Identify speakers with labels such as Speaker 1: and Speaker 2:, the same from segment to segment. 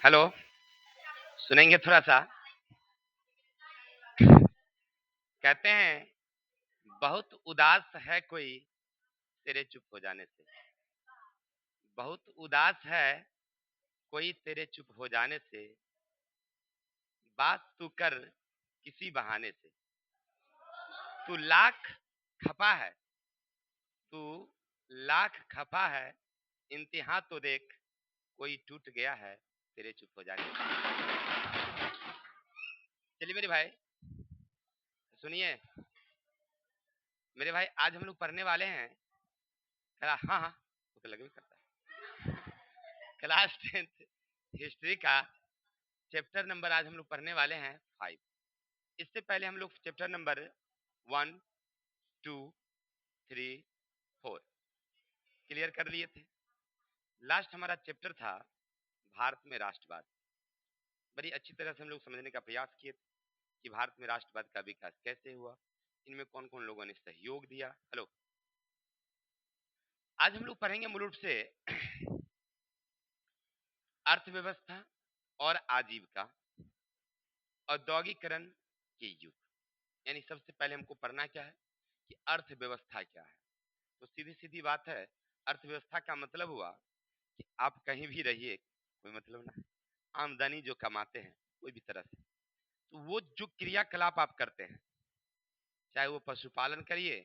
Speaker 1: Hello, सुनेंगे थोड़ा सा? कहते हैं बहुत उदास है कोई तेरे चुप हो जाने से। बहुत उदास है कोई तेरे चुप हो जाने से। बात तू कर किसी बहाने से। तू लाख खफा है, तू लाख खफा है, इम्तिहान तो देख कोई टूट गया है तेरे चुप हो जाने से। चलिए मेरे भाई सुनिए। मेरे भाई आज हम लोग पढ़ने वाले हैं। हाँ हाँ, वो तो लग भी करता है। क्लास 10th हिस्ट्री का चैप्टर नंबर आज हम लोग पढ़ने वाले हैं 5। इससे पहले हम लोग चैप्टर नंबर 1, 2, 3, 4 क्लियर कर लिए थे। लास्ट हमारा चैप्टर था भारत में राष्ट्रवाद। बड़ी अच्छी तरह से हम लोग समझने का प्रयास किए थे कि भारत में राष्ट्रवाद का विकास कैसे हुआ, इनमें कौन कौन लोगों ने सहयोग दिया। हेलो, आज हम लोग पढ़ेंगे मूल रूप से अर्थव्यवस्था और आजीविका, औद्योगिकरण के युग। यानी सबसे पहले हमको पढ़ना क्या है कि अर्थव्यवस्था क्या है। तो सीधी सीधी बात है, अर्थव्यवस्था का मतलब हुआ कि आप कहीं भी रहिए कोई मतलब ना है, आमदनी जो कमाते हैं कोई भी तरह से, तो वो जो क्रियाकलाप आप करते हैं, चाहे वो पशुपालन करिए,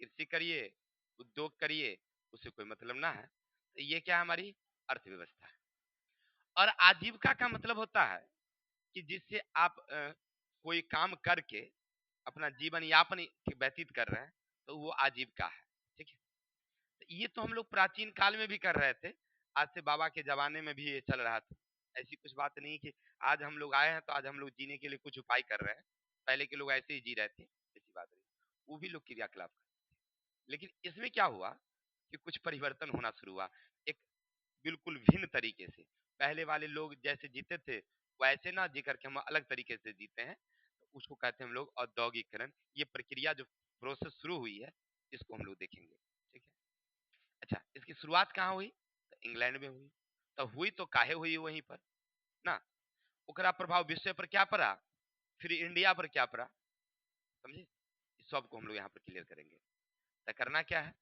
Speaker 1: कृषि करिए, उद्योग करिए, उससे कोई मतलब ना है। तो ये क्या है, हमारी अर्थव्यवस्था है। और आजीविका का मतलब होता है कि जिससे आप कोई काम करके अपना जीवन यापन व्यतीत कर रहे हैं, तो वो आजीविका है। ठीक है, तो ये तो हम लोग प्राचीन काल में भी कर रहे थे, आज से बाबा के जमाने में भी ये चल रहा था। ऐसी कुछ बात नहीं कि आज हम लोग आए हैं तो आज हम लोग जीने के लिए कुछ उपाय कर रहे हैं। पहले के लोग ऐसे ही जी रहे थे, ऐसी बात नहीं। वो भी लोग क्रियाकलाप कर, लेकिन इसमें क्या हुआ कि कुछ परिवर्तन होना शुरू हुआ, एक बिल्कुल भिन्न तरीके से। पहले वाले लोग जैसे जीते थे वैसे ना जी करके हम अलग तरीके से जीते हैं, तो उसको कहते हैं हम लोग औद्योगिकरण। ये प्रक्रिया जो प्रोसेस शुरू हुई है, इसको हम लोग देखेंगे। ठीक है, अच्छा, इसकी शुरुआत कहाँ हुई? तो इंग्लैंड में हुई। तो हुई तो काहे हुई वहीं पर ना, ओकरा प्रभाव विश्व पर क्या पड़ा, फिर इंडिया पर क्या पड़ा, समझे? इस सब को हम लोग यहाँ पर क्लियर करेंगे। तो करना क्या है,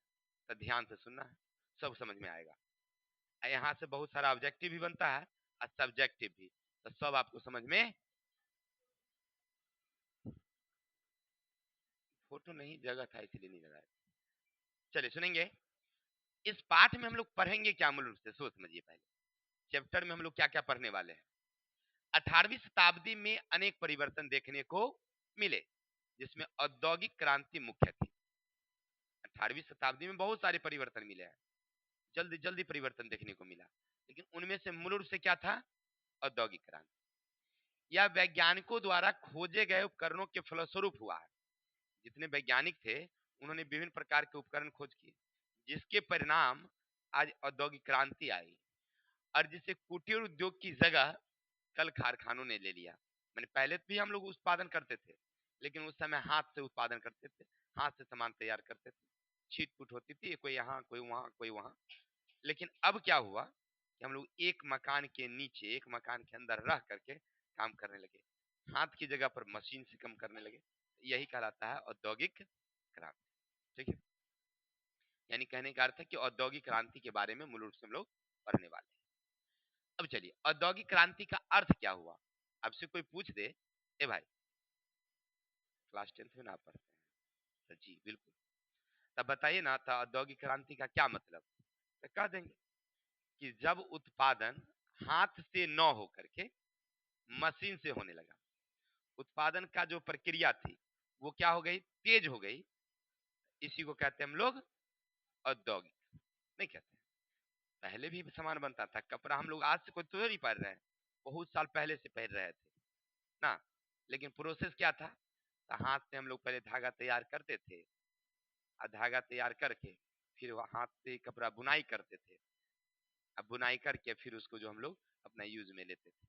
Speaker 1: तो ध्यान से सुनना है, सब समझ में आएगा। यहाँ से बहुत सारा ऑब्जेक्टिव भी बनता है और सब्जेक्टिव भी, तो सब आपको समझ में। फोटो नहीं, जगह था इसलिए नहीं लगाया। चलिए सुनेंगे। इस पाठ में हम लोग पढ़ेंगे क्या, मूल रूप से सोच समझिए। पहले चैप्टर में हम लोग क्या क्या पढ़ने वाले हैं। 18वीं शताब्दी में अनेक परिवर्तन देखने को मिले, जिसमें औद्योगिक क्रांति मुख्य थी। 18वीं शताब्दी में बहुत सारे परिवर्तन मिले हैं, जल्दी जल्दी परिवर्तन देखने को मिला, लेकिन उनमें से मूल रूप से क्या था, औद्योगिक क्रांति। यह वैज्ञानिकों द्वारा खोजे गए उपकरणों के फलस्वरूप हुआ है। जितने वैज्ञानिक थे उन्होंने विभिन्न प्रकार के उपकरण खोज किए, जिसके परिणाम आज औद्योगिक क्रांति आई, और जिसे कुटीर उद्योग की जगह कल कारखानों ने ले लिया। मैंने पहले भी हम लोग उत्पादन करते थे, लेकिन उस समय हाथ से उत्पादन करते थे, हाथ से सामान तैयार करते थे, छीट-फूट होती थी, कोई यहाँ कोई वहां कोई वहां। लेकिन अब क्या हुआ कि हम लोग एक मकान के नीचे, एक मकान के अंदर रह करके काम करने लगे, हाथ की जगह पर मशीन से काम करने लगे। यही कहलाता है औद्योगिक क्रांति। ठीक है, यानी कहने का अर्थ है कि औद्योगिक क्रांति के बारे में मूल रूप से हम लोग पढ़ने वाले हैं। अब चलिए, औद्योगिक क्रांति का अर्थ क्या हुआ। आपसे कोई पूछ दे, ए भाई क्लास 10th में ना पढ़ते हैं, तो जी बिल्कुल, तब बताइए ना, था औद्योगिक क्रांति का क्या मतलब। तो कह देंगे कि जब उत्पादन हाथ से न हो करके मशीन से होने लगा, उत्पादन का जो प्रक्रिया थी वो क्या हो गई, तेज हो गई। इसी को कहते हैं हम लोग औद्योगिक। नहीं कहते, पहले भी सामान बनता था, कपड़ा हम लोग आज से कोई तो नहीं पहन रहे हैं, बहुत साल पहले से पहन रहे थे ना, लेकिन प्रोसेस क्या था, तो हाथ से हम लोग पहले धागा तैयार करते थे, और धागा तैयार करके फिर वो हाथ से कपड़ा बुनाई करते थे, अब बुनाई करके फिर उसको जो हम लोग अपना यूज में लेते थे।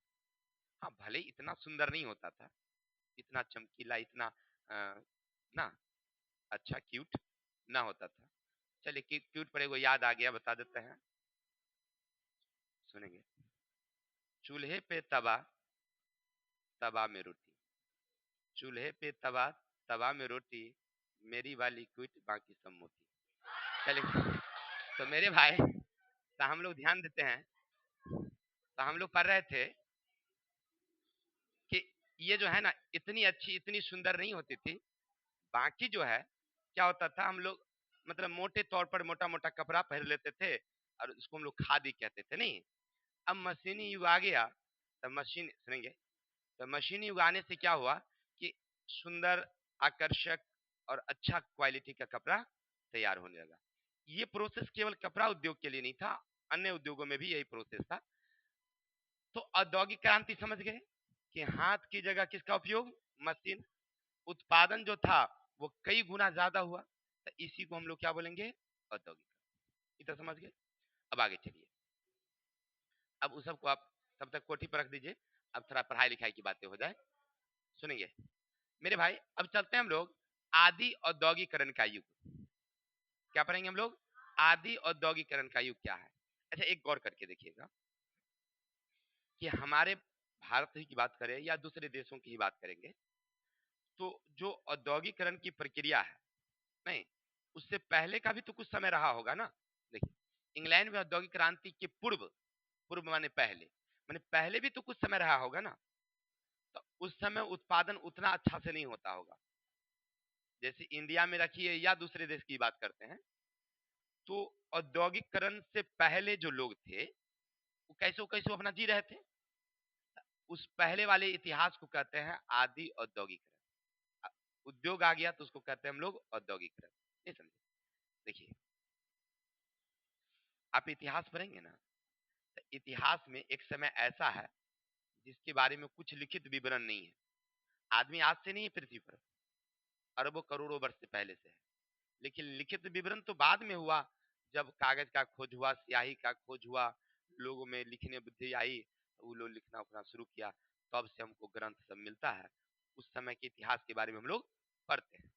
Speaker 1: हाँ, भले इतना सुंदर नहीं होता था, इतना चमकीला, इतना ना अच्छा क्यूट ना होता था। चलिए क्यूट पर एगो याद आ गया, बता देते हैं, सुनेंगे। चूल्हे पे तवा, तवा में रोटी। चूल्हे पे तवा, तवा में रोटी, मेरी वाली क्विट बाकी सब मोटी। चलिए, तो मेरे भाई, तो हम लोग ध्यान देते हैं, तो हम लोग पढ़ रहे थे कि ये जो है ना इतनी अच्छी इतनी सुंदर नहीं होती थी। बाकी जो है क्या होता था, हम लोग मतलब मोटे तौर पर मोटा मोटा कपड़ा पहन लेते थे और उसको हम लोग खादी कहते थे नहीं। अब मशीनी युग आ गया, तो मशीन सुनेंगे, तो मशीनी युग आने से क्या हुआ कि सुंदर, आकर्षक और अच्छा क्वालिटी का कपड़ा तैयार होने लगा। ये प्रोसेस केवल कपड़ा उद्योग के लिए नहीं था, अन्य उद्योगों में भी यही प्रोसेस था। तो औद्योगिक क्रांति समझ गए कि हाथ की जगह किसका उपयोग, मशीन। उत्पादन जो था वो कई गुना ज्यादा हुआ, तो इसी को हम लोग क्या बोलेंगे, औद्योगिक। इतना समझ गए। अब आगे चलिए, अब उस सबको आप तब तक कोठी पर रख दीजिए, अब थोड़ा पढ़ाई लिखाई की बातें हो जाए, सुनेंगे मेरे भाई। अब चलते हैं हम लोग आदि औद्योगिकरण का युग। क्या पढ़ेंगे हम लोग, आदि औद्योगिकरण का युग क्या है। अच्छा, एक गौर करके देखिएगा कि हमारे भारत ही की बात करें या दूसरे देशों की ही बात करेंगे, तो जो औद्योगिकरण की प्रक्रिया है, नहीं, उससे पहले का भी तो कुछ समय रहा होगा ना। देखिए, इंग्लैंड में औद्योगिक क्रांति के पूर्व, पूर्व माने पहले भी तो कुछ समय रहा होगा ना। तो उस समय उत्पादन उतना अच्छा से नहीं होता होगा। जैसे इंडिया में रखिए या दूसरे देश की बात करते हैं, तो औद्योगिकरण से पहले जो लोग थे वो कैसे कैसे अपना जी रहे थे, उस पहले वाले इतिहास को कहते हैं आदि औद्योगिकरण। उद्योग आ गया तो उसको कहते हैं हम लोग औद्योगिकरण। नहीं समझे। देखिए, आप इतिहास पढ़ेंगे ना, तो इतिहास में एक समय ऐसा है जिसके बारे में कुछ लिखित विवरण नहीं है। आदमी आज से नहीं है पृथ्वी पर, अरबों करोड़ों वर्ष से पहले से है। लेकिन लिखित विवरण तो बाद में हुआ, जब कागज का खोज हुआ, स्याही का खोज हुआ, लोगों में लिखने बुद्धि आई, वो लोग लिखना उखना शुरू किया, तब से हमको ग्रंथ सब मिलता है। उस समय के इतिहास के बारे में हम लोग पढ़ते हैं।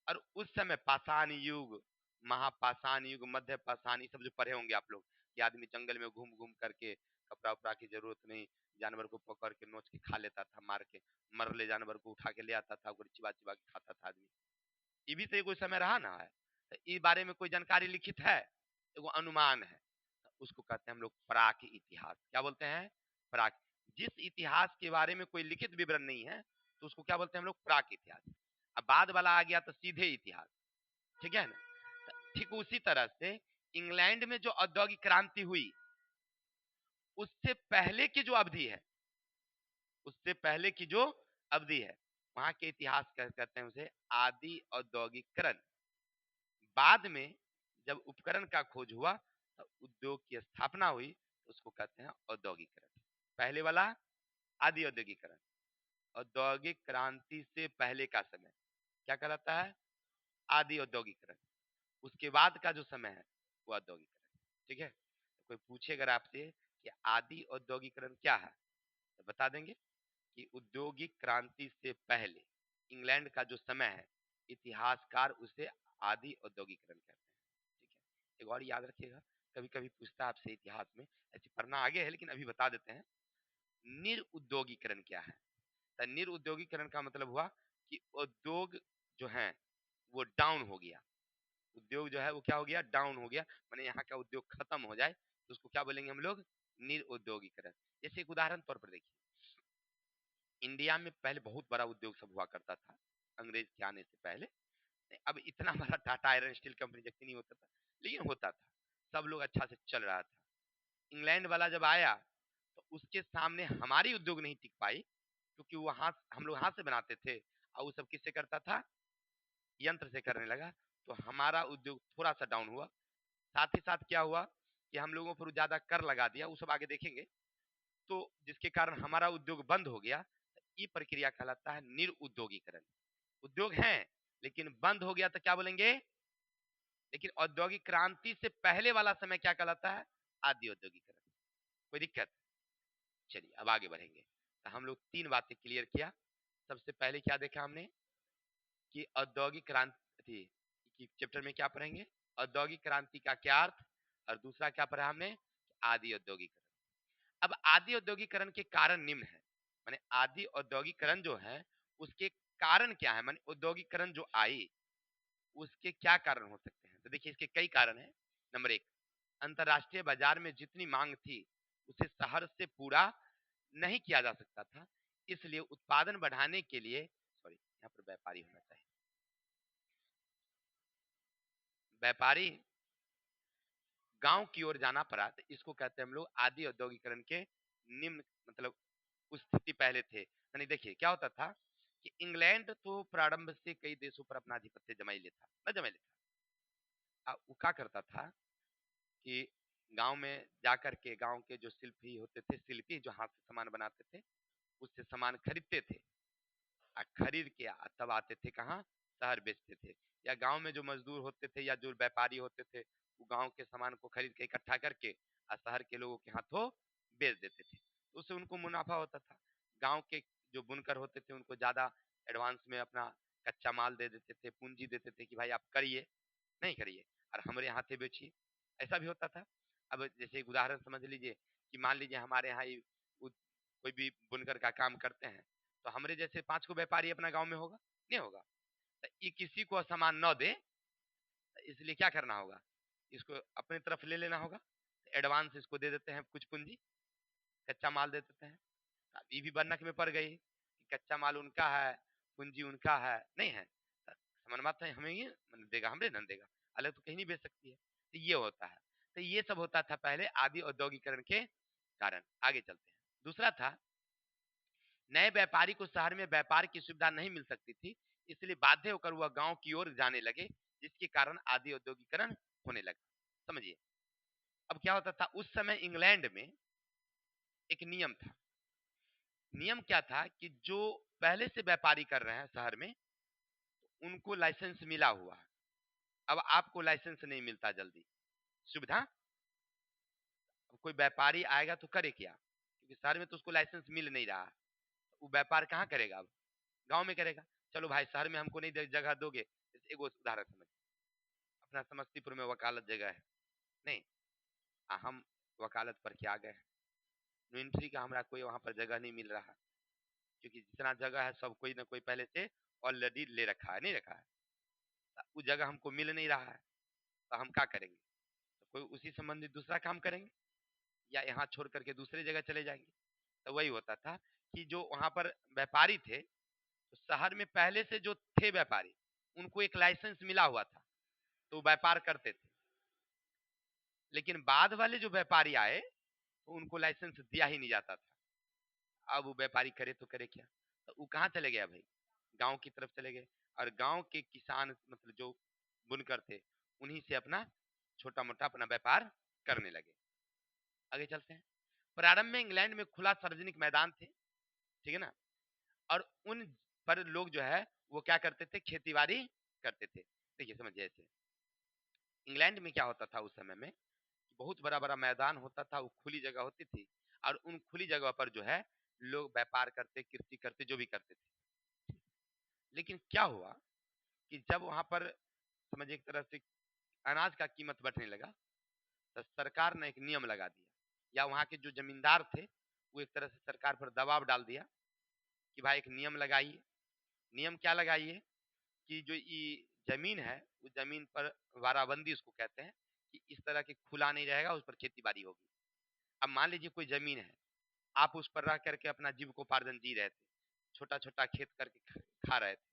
Speaker 1: और उस समय पाषाण युग, महापाषाण युग, मध्य पाषाण, ये सब जो पढ़े होंगे आप लोग, कि आदमी जंगल में घूम घूम करके, कपड़ा उपड़ा की जरूरत नहीं, जानवर को पकड़ के नोच के खा लेता था, मार के मरले जानवर को उठा के ले आता था, उसको चिबा चिबा के खाता था आदमी। ये भी तो कोई समय रहा ना है। तो इस बारे में कोई जानकारी लिखित है, एगो अनुमान है, तो उसको कहते हैं हम लोग प्राक इतिहास। क्या बोलते हैं, प्राक। जिस इतिहास के बारे में कोई लिखित विवरण नहीं है, तो उसको क्या बोलते हैं हम लोग, प्राक इतिहास। अब बाद वाला आ गया तो सीधे इतिहास, ठीक है ना। तो ठीक उसी तरह से इंग्लैंड में जो औद्योगिक क्रांति हुई, उससे पहले की जो अवधि है, उससे पहले की जो अवधि है, वहां के इतिहास कहते हैं उसे आदि औद्योगिकरण। बाद में जब उपकरण का खोज हुआ, तो उद्योग की स्थापना हुई, तो उसको कहते हैं औद्योगिकरण। पहले वाला आदि औद्योगिकरण, औद्योगिक क्रांति से पहले का समय क्या कहलाता है, आदि औद्योगिकरण। उसके बाद का जो समय है वो औद्योगिकरण। ठीक है, तो कोई पूछे अगर आपसे कि आदि औद्योगिकरण क्या है, तो बता देंगे कि औद्योगिक क्रांति से पहले इंग्लैंड का जो समय है, इतिहासकार उसे आदि औद्योगिकरण कहते हैं। ठीक है, एक और याद रखिएगा, कभी कभी पूछता है आपसे इतिहास में, ऐसे पढ़ना आगे है लेकिन अभी बता देते हैं, निरुद्योगीकरण क्या है। तो निरुद्योगीकरण का मतलब हुआ कि उद्योग जो है वो डाउन हो गया। उद्योग जो है वो क्या हो गया, डाउन हो गया, माने यहाँ का उद्योग खत्म हो जाए, तो उसको क्या बोलेंगे हम लोग, निरुद्योगीकरण। जैसे एक उदाहरण तौर पर देखिए, इंडिया में पहले बहुत बड़ा उद्योग सब हुआ करता था अंग्रेज के आने से पहले। अब इतना बड़ा टाटा आयरन स्टील कंपनी जैसे नहीं होता था, लेकिन होता था, सब लोग अच्छा से चल रहा था। इंग्लैंड वाला जब आया, तो उसके सामने हमारी उद्योग नहीं टिक पाई, क्योंकि वहां हम लोग हाथ से बनाते थे, और वो सब किससे करता था, यंत्र से करने लगा, तो हमारा उद्योग थोड़ा सा डाउन हुआ। साथ ही साथ क्या हुआ कि हम लोगों पर ज्यादा कर लगा दिया, वो सब आगे देखेंगे, तो जिसके कारण हमारा उद्योग बंद हो गया। ये प्रक्रिया कहलाता है निरुद्योगीकरण। उद्योग है लेकिन बंद हो गया, तो क्या बोलेंगे, लेकिन औद्योगिक क्रांति से पहले वाला समय क्या कहलाता है, आदि औद्योगिकरण। कोई दिक्कत, चलिए अब आगे बढ़ेंगे। तो हम लोग तीन बातें क्लियर किया। सबसे पहले क्या देखा हमने कि औद्योगिक क्रांति की चैप्टर में क्या पढ़ेंगे, औद्योगिक क्रांति का क्या अर्थ, और दूसरा क्या पढ़ा हमने, आदि औद्योगिकरण। अब आदि औद्योगिकरण के कारण निम्न है, माने आदि औद्योगिकरण जो है उसके कारण क्या है, माने औद्योगिकरण जो आई उसके क्या कारण हो सकते हैं। तो देखिए इसके कई कारण हैं। नंबर एक, अंतरराष्ट्रीय बाजार में जितनी मांग थी उसे शहर से पूरा नहीं किया जा सकता था, इसलिए उत्पादन बढ़ाने के लिए, सॉरी यहाँ पर व्यापारी होना चाहिए, व्यापारी गांव की ओर जाना पड़ा, तो इसको कहते हैं हम लोग आदि औद्योगिकरण के निम्न, मतलब उस स्थिति पहले थे। यानी देखिए क्या होता था कि इंग्लैंड तो प्रारंभ से कई देशों पर अपना आधिपत्य जमाई लेता, न जमाई लेता, वो क्या करता था कि गांव में जाकर के गांव के जो शिल्पी होते थे, शिल्पी जो हाथ से सामान बनाते थे, उससे सामान खरीदते थे, खरीद के तब आते थे कहाँ, शहर बेचते थे। या गांव में जो मजदूर होते थे या जो व्यापारी होते थे वो गांव के सामान को खरीद के इकट्ठा करके और शहर के लोगों के हाथों बेच देते थे, तो उससे उनको मुनाफा होता था। गांव के जो बुनकर होते थे उनको ज्यादा एडवांस में अपना कच्चा माल दे देते थे, पूंजी देते थे कि भाई आप करिए, नहीं करिए और हमारे यहाँ से बेचिए, ऐसा भी होता था। अब जैसे एक उदाहरण समझ लीजिए कि मान लीजिए हमारे यहाँ ही कोई भी बुनकर का काम करते हैं, तो हमारे जैसे 5 को व्यापारी अपना गांव में होगा, नहीं होगा, तो ये किसी को सामान न दे, तो इसलिए क्या करना होगा, इसको अपने तरफ ले लेना होगा, एडवांस इसको दे देते हैं कुछ पूंजी, कच्चा माल दे देते हैं। अब ये भी बनक में पड़ गई कि कच्चा माल उनका है, पूंजी उनका है, नहीं है, सामान बात है, हमें ये देगा, हमरे न देगा, अलग तो कहीं नहीं बेच सकती है, तो ये होता है। तो ये सब होता था पहले आदि औद्योगिकरण के कारण। आगे चलते हैं। दूसरा था, नए व्यापारी को शहर में व्यापार की सुविधा नहीं मिल सकती थी, इसलिए बाध्य होकर वह गांव की ओर जाने लगे, जिसके कारण आदि औद्योगिकरण होने लगा। समझिए अब क्या होता था उस समय इंग्लैंड में एक नियम था। नियम क्या था कि जो पहले से व्यापारी कर रहे हैं शहर में, उनको लाइसेंस मिला हुआ है। अब आपको लाइसेंस नहीं मिलता जल्दी, सुविधा, अब कोई व्यापारी आएगा तो करे क्या, क्योंकि शहर में तो उसको लाइसेंस मिल नहीं रहा, वो व्यापार कहाँ करेगा, अब गांव में करेगा। चलो भाई शहर में हमको नहीं जगह दोगे, एक उदाहरण समझ, अपना समस्तीपुर में वकालत जगह है, नहीं, हम वकालत पर क्या गए, इन्वेंट्री का हमारा कोई वहां पर जगह नहीं मिल रहा, क्योंकि जितना जगह है सब कोई ना कोई पहले से ऑलरेडी ले रखा है, नहीं रखा है, तो वो जगह हमको मिल नहीं रहा है, तो हम क्या करेंगे, तो कोई उसी संबंधित दूसरा काम करेंगे या यहाँ छोड़ करके दूसरे जगह चले जाएंगे। तो वही होता था कि जो वहां पर व्यापारी थे, तो शहर में पहले से जो थे व्यापारी, उनको एक लाइसेंस मिला हुआ था, तो वो व्यापार करते थे। लेकिन बाद वाले जो व्यापारी आए तो उनको लाइसेंस दिया ही नहीं जाता था। अब वो व्यापारी करे तो करे क्या, तो वो कहाँ चले गया भाई, गांव की तरफ चले गए, और गांव के किसान मतलब जो बुनकर थे उन्हीं से अपना छोटा मोटा अपना व्यापार करने लगे। आगे चलते हैं। प्रारंभ में इंग्लैंड में खुला सार्वजनिक मैदान थे, ठीक है ना, और उन पर लोग जो है वो क्या करते थे, खेती बाड़ी करते थे। देखिए समझिए ऐसे, इंग्लैंड में क्या होता था उस समय में, बहुत बड़ा बड़ा मैदान होता था, वो खुली जगह होती थी, और उन खुली जगह पर जो है लोग व्यापार करते, कृषि करते, जो भी करते थे। लेकिन क्या हुआ कि जब वहां पर समझिए एक तरह से अनाज का कीमत बढ़ने लगा, तो सरकार ने एक नियम लगा दिया, या वहां के जो जमींदार थे वो एक तरह से सरकार पर दबाव डाल दिया कि भाई एक नियम लगाइए। नियम क्या लगाइए कि जो ये जमीन है उस जमीन पर वाराबंदी उसको कहते हैं, कि इस तरह के खुला नहीं रहेगा, उस पर खेती बाड़ी होगी। अब मान लीजिए कोई जमीन है, आप उस पर रह करके अपना जीविकोपार्जन जी रहे थे, छोटा छोटा खेत करके खा रहे थे,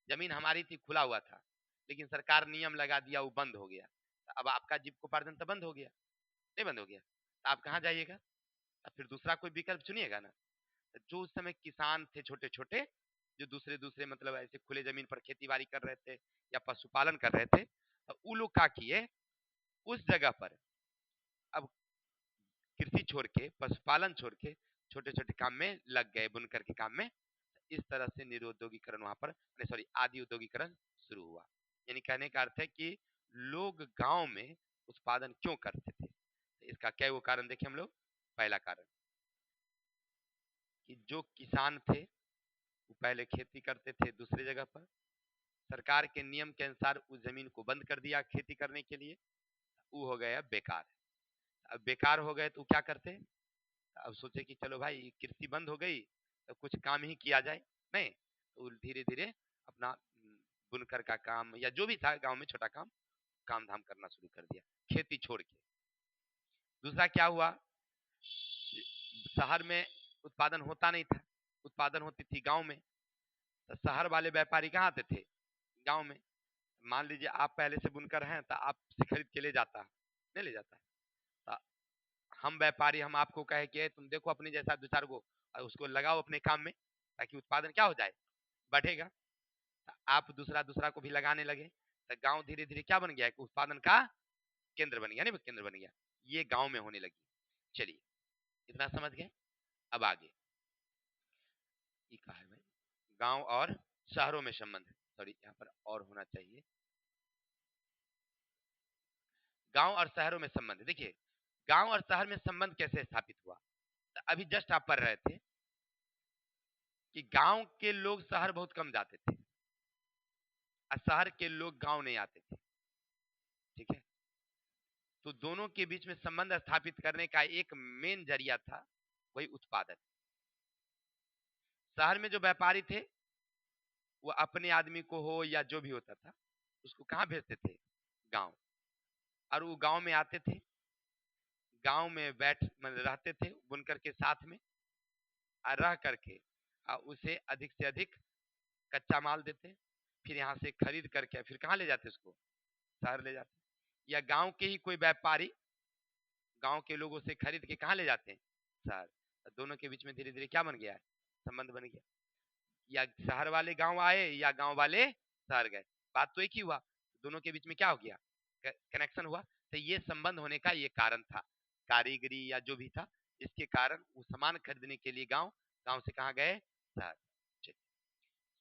Speaker 1: जमीन हमारी थी, खुला हुआ था, लेकिन सरकार नियम लगा दिया, वो बंद हो गया, तो अब आपका जीविकोपार्जन तो बंद हो गया, नहीं बंद हो गया, तो आप कहाँ जाइएगा, तो फिर दूसरा कोई विकल्प चुनिएगा ना। तो जो उस समय किसान थे छोटे छोटे, जो दूसरे दूसरे मतलब ऐसे खुले जमीन पर खेती बाड़ी कर रहे थे या पशुपालन कर रहे थे, तो वो लोग क्या किए, उस जगह पर अब कृषि छोड़ के, पशुपालन छोड़ के छोटे छोटे काम में लग गए, बुनकर के काम में। इस तरह से निरुद्योगीकरण वहां पर, सॉरी आदि उद्योगीकरण शुरू हुआ। यानी कहने का अर्थ है कि लोग गांव में उत्पादन क्यों करते थे, तो इसका क्या वो कारण देखें हम लोग। पहला कारण कि जो किसान थे वो पहले खेती करते थे दूसरे जगह पर, सरकार के नियम के अनुसार उस जमीन को बंद कर दिया खेती करने के लिए, वो हो गया बेकार। अब बेकार हो गए तो क्या करते, अब सोचे कि चलो भाई कृषि बंद हो गई तो कुछ काम ही किया जाए, नहीं तो धीरे धीरे अपना बुनकर का काम या जो भी था गांव में छोटा काम धाम करना शुरू कर दिया, खेती छोड़ के। दूसरा क्या हुआ, शहर में उत्पादन होता नहीं था, उत्पादन होती थी गांव में, तो शहर वाले व्यापारी कहाँ आते थे, गांव में। मान लीजिए आप पहले से बुनकर हैं तो आप से खरीद के ले जाता, नहीं ले जाता, तो हम व्यापारी हम आपको कहे कि तुम देखो अपने जैसा दो चार गो और उसको लगाओ अपने काम में ताकि उत्पादन क्या हो जाए, बढ़ेगा। तो आप दूसरा दूसरा को भी लगाने लगे, तो गांव धीरे धीरे क्या बन गया, एक उत्पादन का केंद्र बन गया, नहीं केंद्र बन गया, ये गांव में होने लगी। चलिए इतना समझ गए। अब आगे ये कहा है भाई, गांव और शहरों में संबंध, सॉरी यहाँ पर और होना चाहिए, गांव और शहरों में संबंध। देखिए गांव और शहर में संबंध कैसे स्थापित हुआ, तो अभी जस्ट आप पढ़ रहे थे कि गांव के लोग शहर बहुत कम जाते थे और शहर के लोग गांव नहीं आते थे, ठीक है। तो दोनों के बीच में संबंध स्थापित करने का एक मेन जरिया था वही उत्पादन। शहर में जो व्यापारी थे वो अपने आदमी को हो या जो भी होता था उसको कहाँ भेजते थे, गांव, और वो गांव में आते थे, गांव में बैठ मतलब रहते थे बुनकर के साथ में, और रह करके उसे अधिक से अधिक कच्चा माल देते, फिर यहाँ से खरीद करके फिर कहाँ ले जाते उसको, शहर ले जाते, या गांव के ही कोई व्यापारी गांव के लोगों से खरीद के कहाँ ले जाते हैं, शहर। दोनों के बीच में धीरे धीरे क्या बन गया है, संबंध बन गया, या शहर वाले गांव आए या गांव वाले शहर गए, बात तो एक ही हुआ, दोनों के बीच में क्या हो गया, कनेक्शन हुआ। तो ये संबंध होने का ये कारण था, कारीगरी या जो भी था, इसके कारण वो सामान खरीदने के लिए गांव, गांव से कहाँ गए, शहर।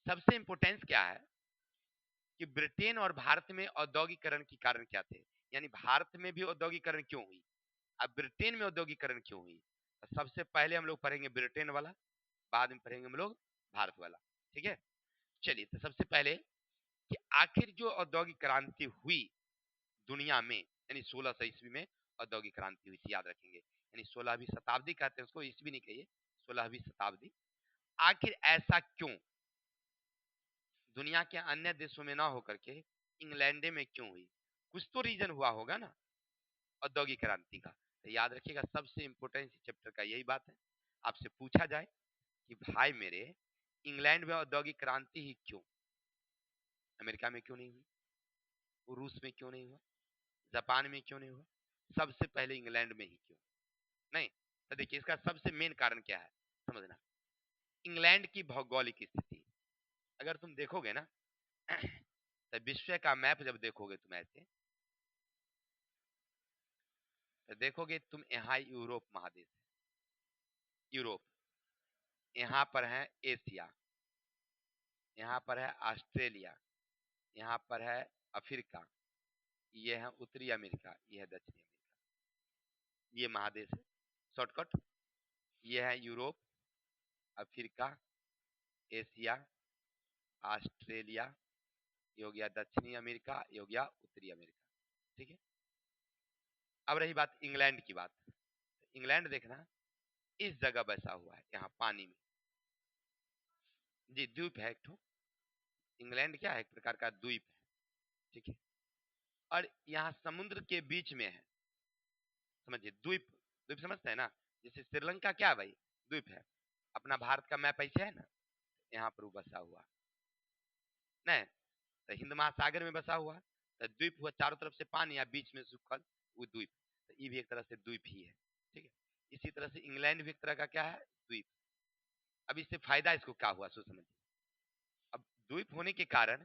Speaker 1: सबसे इंपोर्टेंस क्या है कि ब्रिटेन और भारत में औद्योगिकरण के कारण क्या थे, यानी भारत में भी औद्योगिकरण क्यों हुई, अब ब्रिटेन में औद्योगिकरण क्यों हुई। तो सबसे पहले हम लोग पढ़ेंगे ब्रिटेन वाला, बाद में पढ़ेंगे हम लोग भारत वाला, ठीक है। चलिए तो सबसे पहले कि आखिर जो औद्योगिक क्रांति हुई दुनिया में, यानी 1600 ईस्वी में औद्योगिक क्रांति हुई थी, याद रखेंगे, यानी 16वीं शताब्दी कहते हैं उसको, ईस्वी नहीं कहिए, 16वीं शताब्दी। आखिर ऐसा क्यों, दुनिया के अन्य देशों में ना होकर के इंग्लैंड में क्यों हुई, कुछ तो रीजन हुआ होगा ना औद्योगिक क्रांति का। तो याद रखिएगा सबसे इंपोर्टेंट चैप्टर का यही बात है, आपसे पूछा जाए कि भाई मेरे इंग्लैंड में औद्योगिक क्रांति ही क्यों, अमेरिका में क्यों नहीं हुई, रूस में क्यों नहीं हुआ, जापान में क्यों नहीं हुआ, सबसे पहले इंग्लैंड में ही क्यों नहीं। तो देखिए इसका सबसे मेन कारण क्या है समझना, इंग्लैंड की भौगोलिक स्थिति। अगर तुम देखोगे ना तो विश्व का मैप जब देखोगे तुम ऐसे, तो देखोगे तुम यहाँ यूरोप महादेश है, यूरोप, यहाँ पर है एशिया, यहाँ पर है ऑस्ट्रेलिया, यहाँ पर है अफ्रीका, ये है उत्तरी अमेरिका, ये है दक्षिणी अमेरिका, ये महादेश है शॉर्टकट, ये है यूरोप, अफ्रीका, एशिया, ऑस्ट्रेलिया, ये हो गया दक्षिणी अमेरिका, ये हो गया उत्तरी अमेरिका, ठीक है। अब रही बात इंग्लैंड की बात, इंग्लैंड देखना इस जगह बसा हुआ है, यहाँ पानी में, जी द्वीप है एक ठो, इंग्लैंड क्या है, एक प्रकार का द्वीप है, ठीक है, और यहाँ समुद्र के बीच में है, समझिए द्वीप, द्वीप समझते हैं ना, जैसे श्रीलंका क्या है भाई, द्वीप है, अपना भारत का मैप ऐसे है ना, यहाँ पर वो बसा हुआ नहीं, तो हिंद महासागर में बसा हुआ, तो द्वीप हुआ, चारों तरफ से पानी या बीच में सूखल वो द्वीप, तो ये भी एक तरह से द्वीप ही है, ठीक है। इसी तरह से इंग्लैंड भी एक तरह का क्या है, द्वीप। अब इससे फायदा इसको क्या हुआ सो समझिए, अब द्वीप होने के कारण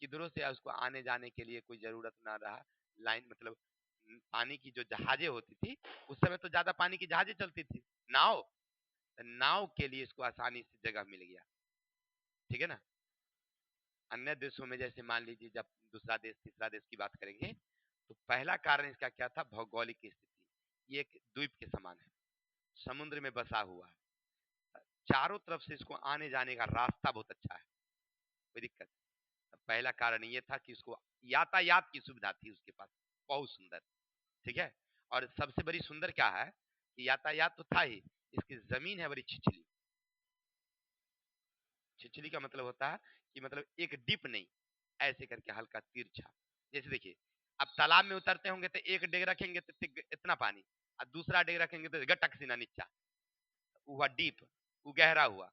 Speaker 1: किधरों से उसको आने जाने के लिए कोई जरूरत ना रहा, लाइन मतलब पानी की जो जहाजें होती थी, उस समय तो ज्यादा पानी की जहाजें चलती थी, नाव, तो नाव के लिए इसको आसानी से जगह मिल गया, ठीक है ना। अन्य देशों में जैसे मान लीजिए जब दूसरा देश तीसरा देश की बात करेंगे, तो पहला कारण इसका क्या था, भौगोलिक स्थिति, ये एक द्वीप के समान है, समुद्र में बसा हुआ है, चारों तरफ से इसको आने जाने का रास्ता बहुत अच्छा है, कोई दिक्कत। पहला कारण ये था कि उसको यातायात की सुविधा थी उसके पास, बहुत सुंदर, ठीक है। और सबसे बड़ी सुंदर क्या है कि यातायात तो था ही, इसकी जमीन है बड़ी छिछली। छिछली का मतलब होता है कि मतलब एक डिप नहीं, ऐसे करके हल्का तिरछा। जैसे देखिए, अब तालाब में उतरते होंगे तो एक डेग रखेंगे तो इतना पानी, और दूसरा डेग रखेंगे तो गटक सीना नीचा, हुआ डीप, वो गहरा हुआ।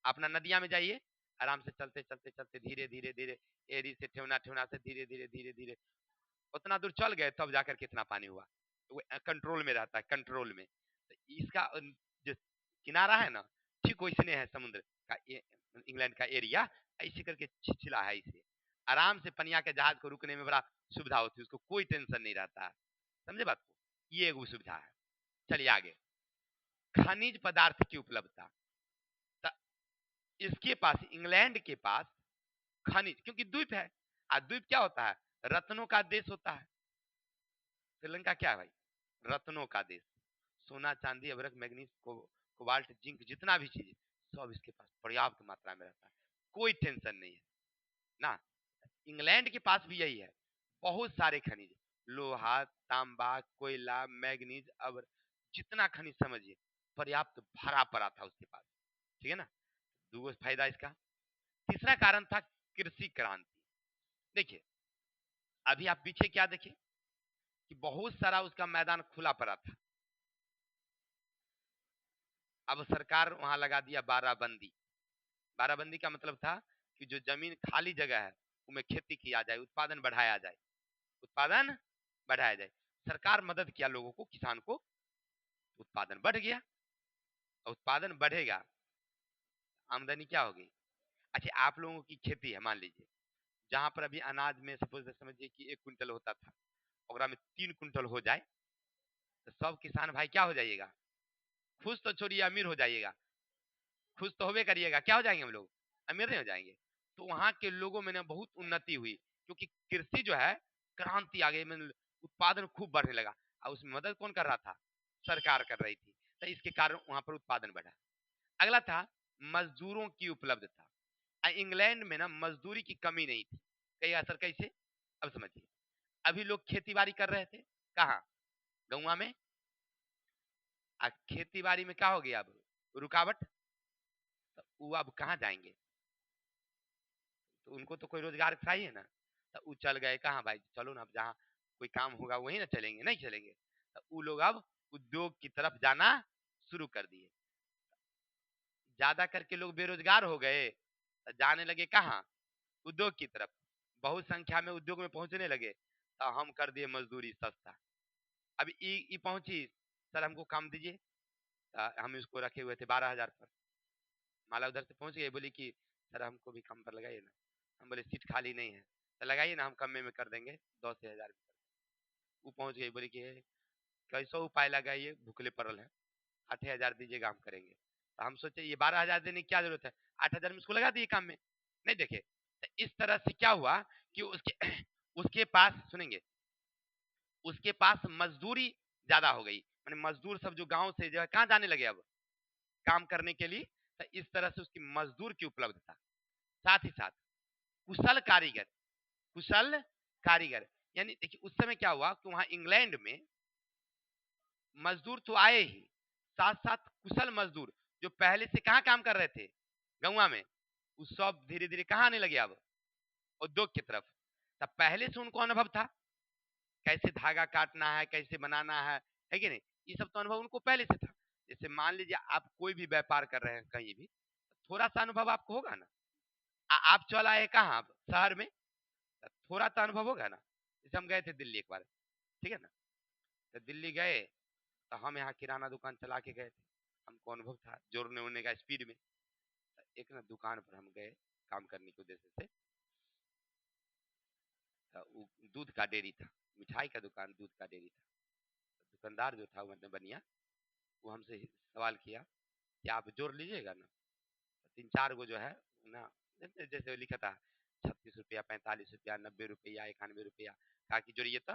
Speaker 1: अपना नदिया में जाइए, आराम से चलते चलते चलते धीरे धीरे धीरे, एरी से ठेवना, ठेवना से धीरे धीरे धीरे धीरे उतना दूर चल गए, तब जाकर कितना पानी हुआ। वो कंट्रोल में रहता है, कंट्रोल में। तो इसका जो किनारा है ना, ठीक वैसने है समुद्र का, इंग्लैंड का एरिया ऐसे करके छिछला है। इसे आराम से पनिया के जहाज को रुकने में बड़ा सुविधा होती है, उसको कोई टेंशन नहीं रहता है। समझे बात को? ये एक सुविधा है। चलिए आगे, खनिज पदार्थ की उपलब्धता। इसके पास, इंग्लैंड के पास खनिज, क्योंकि द्वीप है, और द्वीप क्या होता है? रत्नों का देश होता है। श्रीलंका क्या है भाई? रत्नों का देश। सोना, चांदी, अभ्रक, मैग्नीज, कोबाल्ट, जिंक, जितना भी चीज सब इसके पास पर्याप्त मात्रा में रहता है, कोई टेंशन नहीं है ना। इंग्लैंड के पास भी यही है, बहुत सारे खनिज, लोहा, तांबा, कोयला, मैग्नीज, अभ्रक, जितना खनिज समझिए पर्याप्त भरा पड़ा था उसके पास। ठीक है ना? दूसरा फायदा इसका। तीसरा कारण था कृषि क्रांति। देखिए, अभी आप पीछे क्या देखे कि बहुत सारा उसका मैदान खुला पड़ा था। अब सरकार वहां लगा दिया बाराबंदी। बाराबंदी का मतलब था कि जो जमीन खाली जगह है उनमें खेती किया जाए, उत्पादन बढ़ाया जाए, उत्पादन बढ़ाया जाए। सरकार मदद किया लोगों को, किसान को, उत्पादन बढ़ गया। उत्पादन बढ़ेगा, आमदनी क्या होगी? अच्छा, आप लोगों की खेती है, मान लीजिए जहां पर अभी अनाज में सपोज समझिए कि 1 कुंटल होता था, अगर में 3 कुंटल हो जाए तो सब किसान भाई क्या हो जाइएगा? खुश तो छोड़िए, अमीर हो जाइएगा। खुश तो होवे करिएगा, क्या हो जाएंगे हम लोग? अमीर नहीं हो जाएंगे। तो वहां के लोगों में ना बहुत उन्नति हुई, क्योंकि कृषि जो है क्रांति आ गई, मतलब उत्पादन खूब बढ़ने लगा। और उसमें मदद कौन कर रहा था? सरकार कर रही थी। तो इसके कारण वहां पर उत्पादन बढ़ा। अगला था मजदूरों की उपलब्धता। इंग्लैंड में ना मजदूरी की कमी नहीं थी। कई असर कैसे? अब समझिए, अभी लोग खेती बाड़ी कर रहे थे कहाँ? गौवा में। खेती बाड़ी में क्या हो गया? अब रुकावट, तो वो अब कहाँ जाएंगे? तो उनको तो कोई रोजगार चाहिए ना। तो वो चल गए कहाँ भाई? चलो ना, अब जहाँ कोई काम होगा वहीं ना चलेंगे, नहीं चलेंगे। तो वो लोग अब उद्योग की तरफ जाना शुरू कर दिए। ज्यादा करके लोग बेरोजगार हो गए, तो जाने लगे कहाँ? उद्योग की तरफ। बहुत संख्या में उद्योग में पहुंचने लगे, तो हम कर दिए मजदूरी सस्ता। अब ई पहुंची, सर हमको काम दीजिए। हम इसको रखे हुए थे 12,000 पर। माला उधर से पहुंच गई, बोली कि सर हमको भी काम पर लगाइए ना। हम बोले सीट खाली नहीं है, तो लगाइए ना, हम कम में कर देंगे, 10,000 में। वो पहुंच गई, बोली कि कैसा उपाय लगाइए, भूखले पड़ल है, 8,000 दीजिएगा, हम करेंगे। तो हम सोचे ये 12,000 देने की क्या जरूरत है, 8,000 में उसको लगा दिए काम में। नहीं देखे, तो इस तरह से क्या हुआ कि उसके उसके पास, सुनेंगे, उसके पास मजदूरी ज्यादा हो गई। मैंने मजदूर सब जो गांव से जो है कहाँ जाने लगे अब काम करने के लिए। तो इस तरह से उसकी मजदूर की उपलब्धता, साथ ही साथ कुशल कारीगर, कुशल कारीगर। यानी देखिए उस समय क्या हुआ कि वहां इंग्लैंड में मजदूर तो आए ही, साथ साथ कुशल मजदूर जो पहले से कहाँ काम कर रहे थे, गौवा में, वो सब धीरे धीरे कहाँ आने लगे? अब उद्योग की तरफ। तब पहले से उनको अनुभव था, कैसे धागा काटना है, कैसे बनाना है कि नहीं? ये सब तो अनुभव उनको पहले से था। जैसे मान लीजिए आप कोई भी व्यापार कर रहे हैं कहीं भी, थोड़ा सा अनुभव आपको होगा ना। आप चल आए कहाँ? शहर में, थोड़ा सा अनुभव होगा ना। जैसे हम गए थे दिल्ली एक बार, ठीक है ना, तो दिल्ली गए, तो हम यहाँ किराना दुकान चला के गए थे। हमको अनुभव था जोड़ने उड़ने का स्पीड में। एक ना दुकान पर हम गए काम करने के उद्देश्य से। तो वो दूध का डेयरी था, मिठाई का दुकान, दूध का डेयरी था। तो दुकानदार जो था वो मतलब बनिया, वो हमसे सवाल किया कि आप जोड़ लीजिएगा ना। तो 3-4 गो जो है ना, जैसे लिखा था 36 रुपया, 45 रुपया, 90 रुपया, 91 रुपया, कहा कि जोड़िए। तो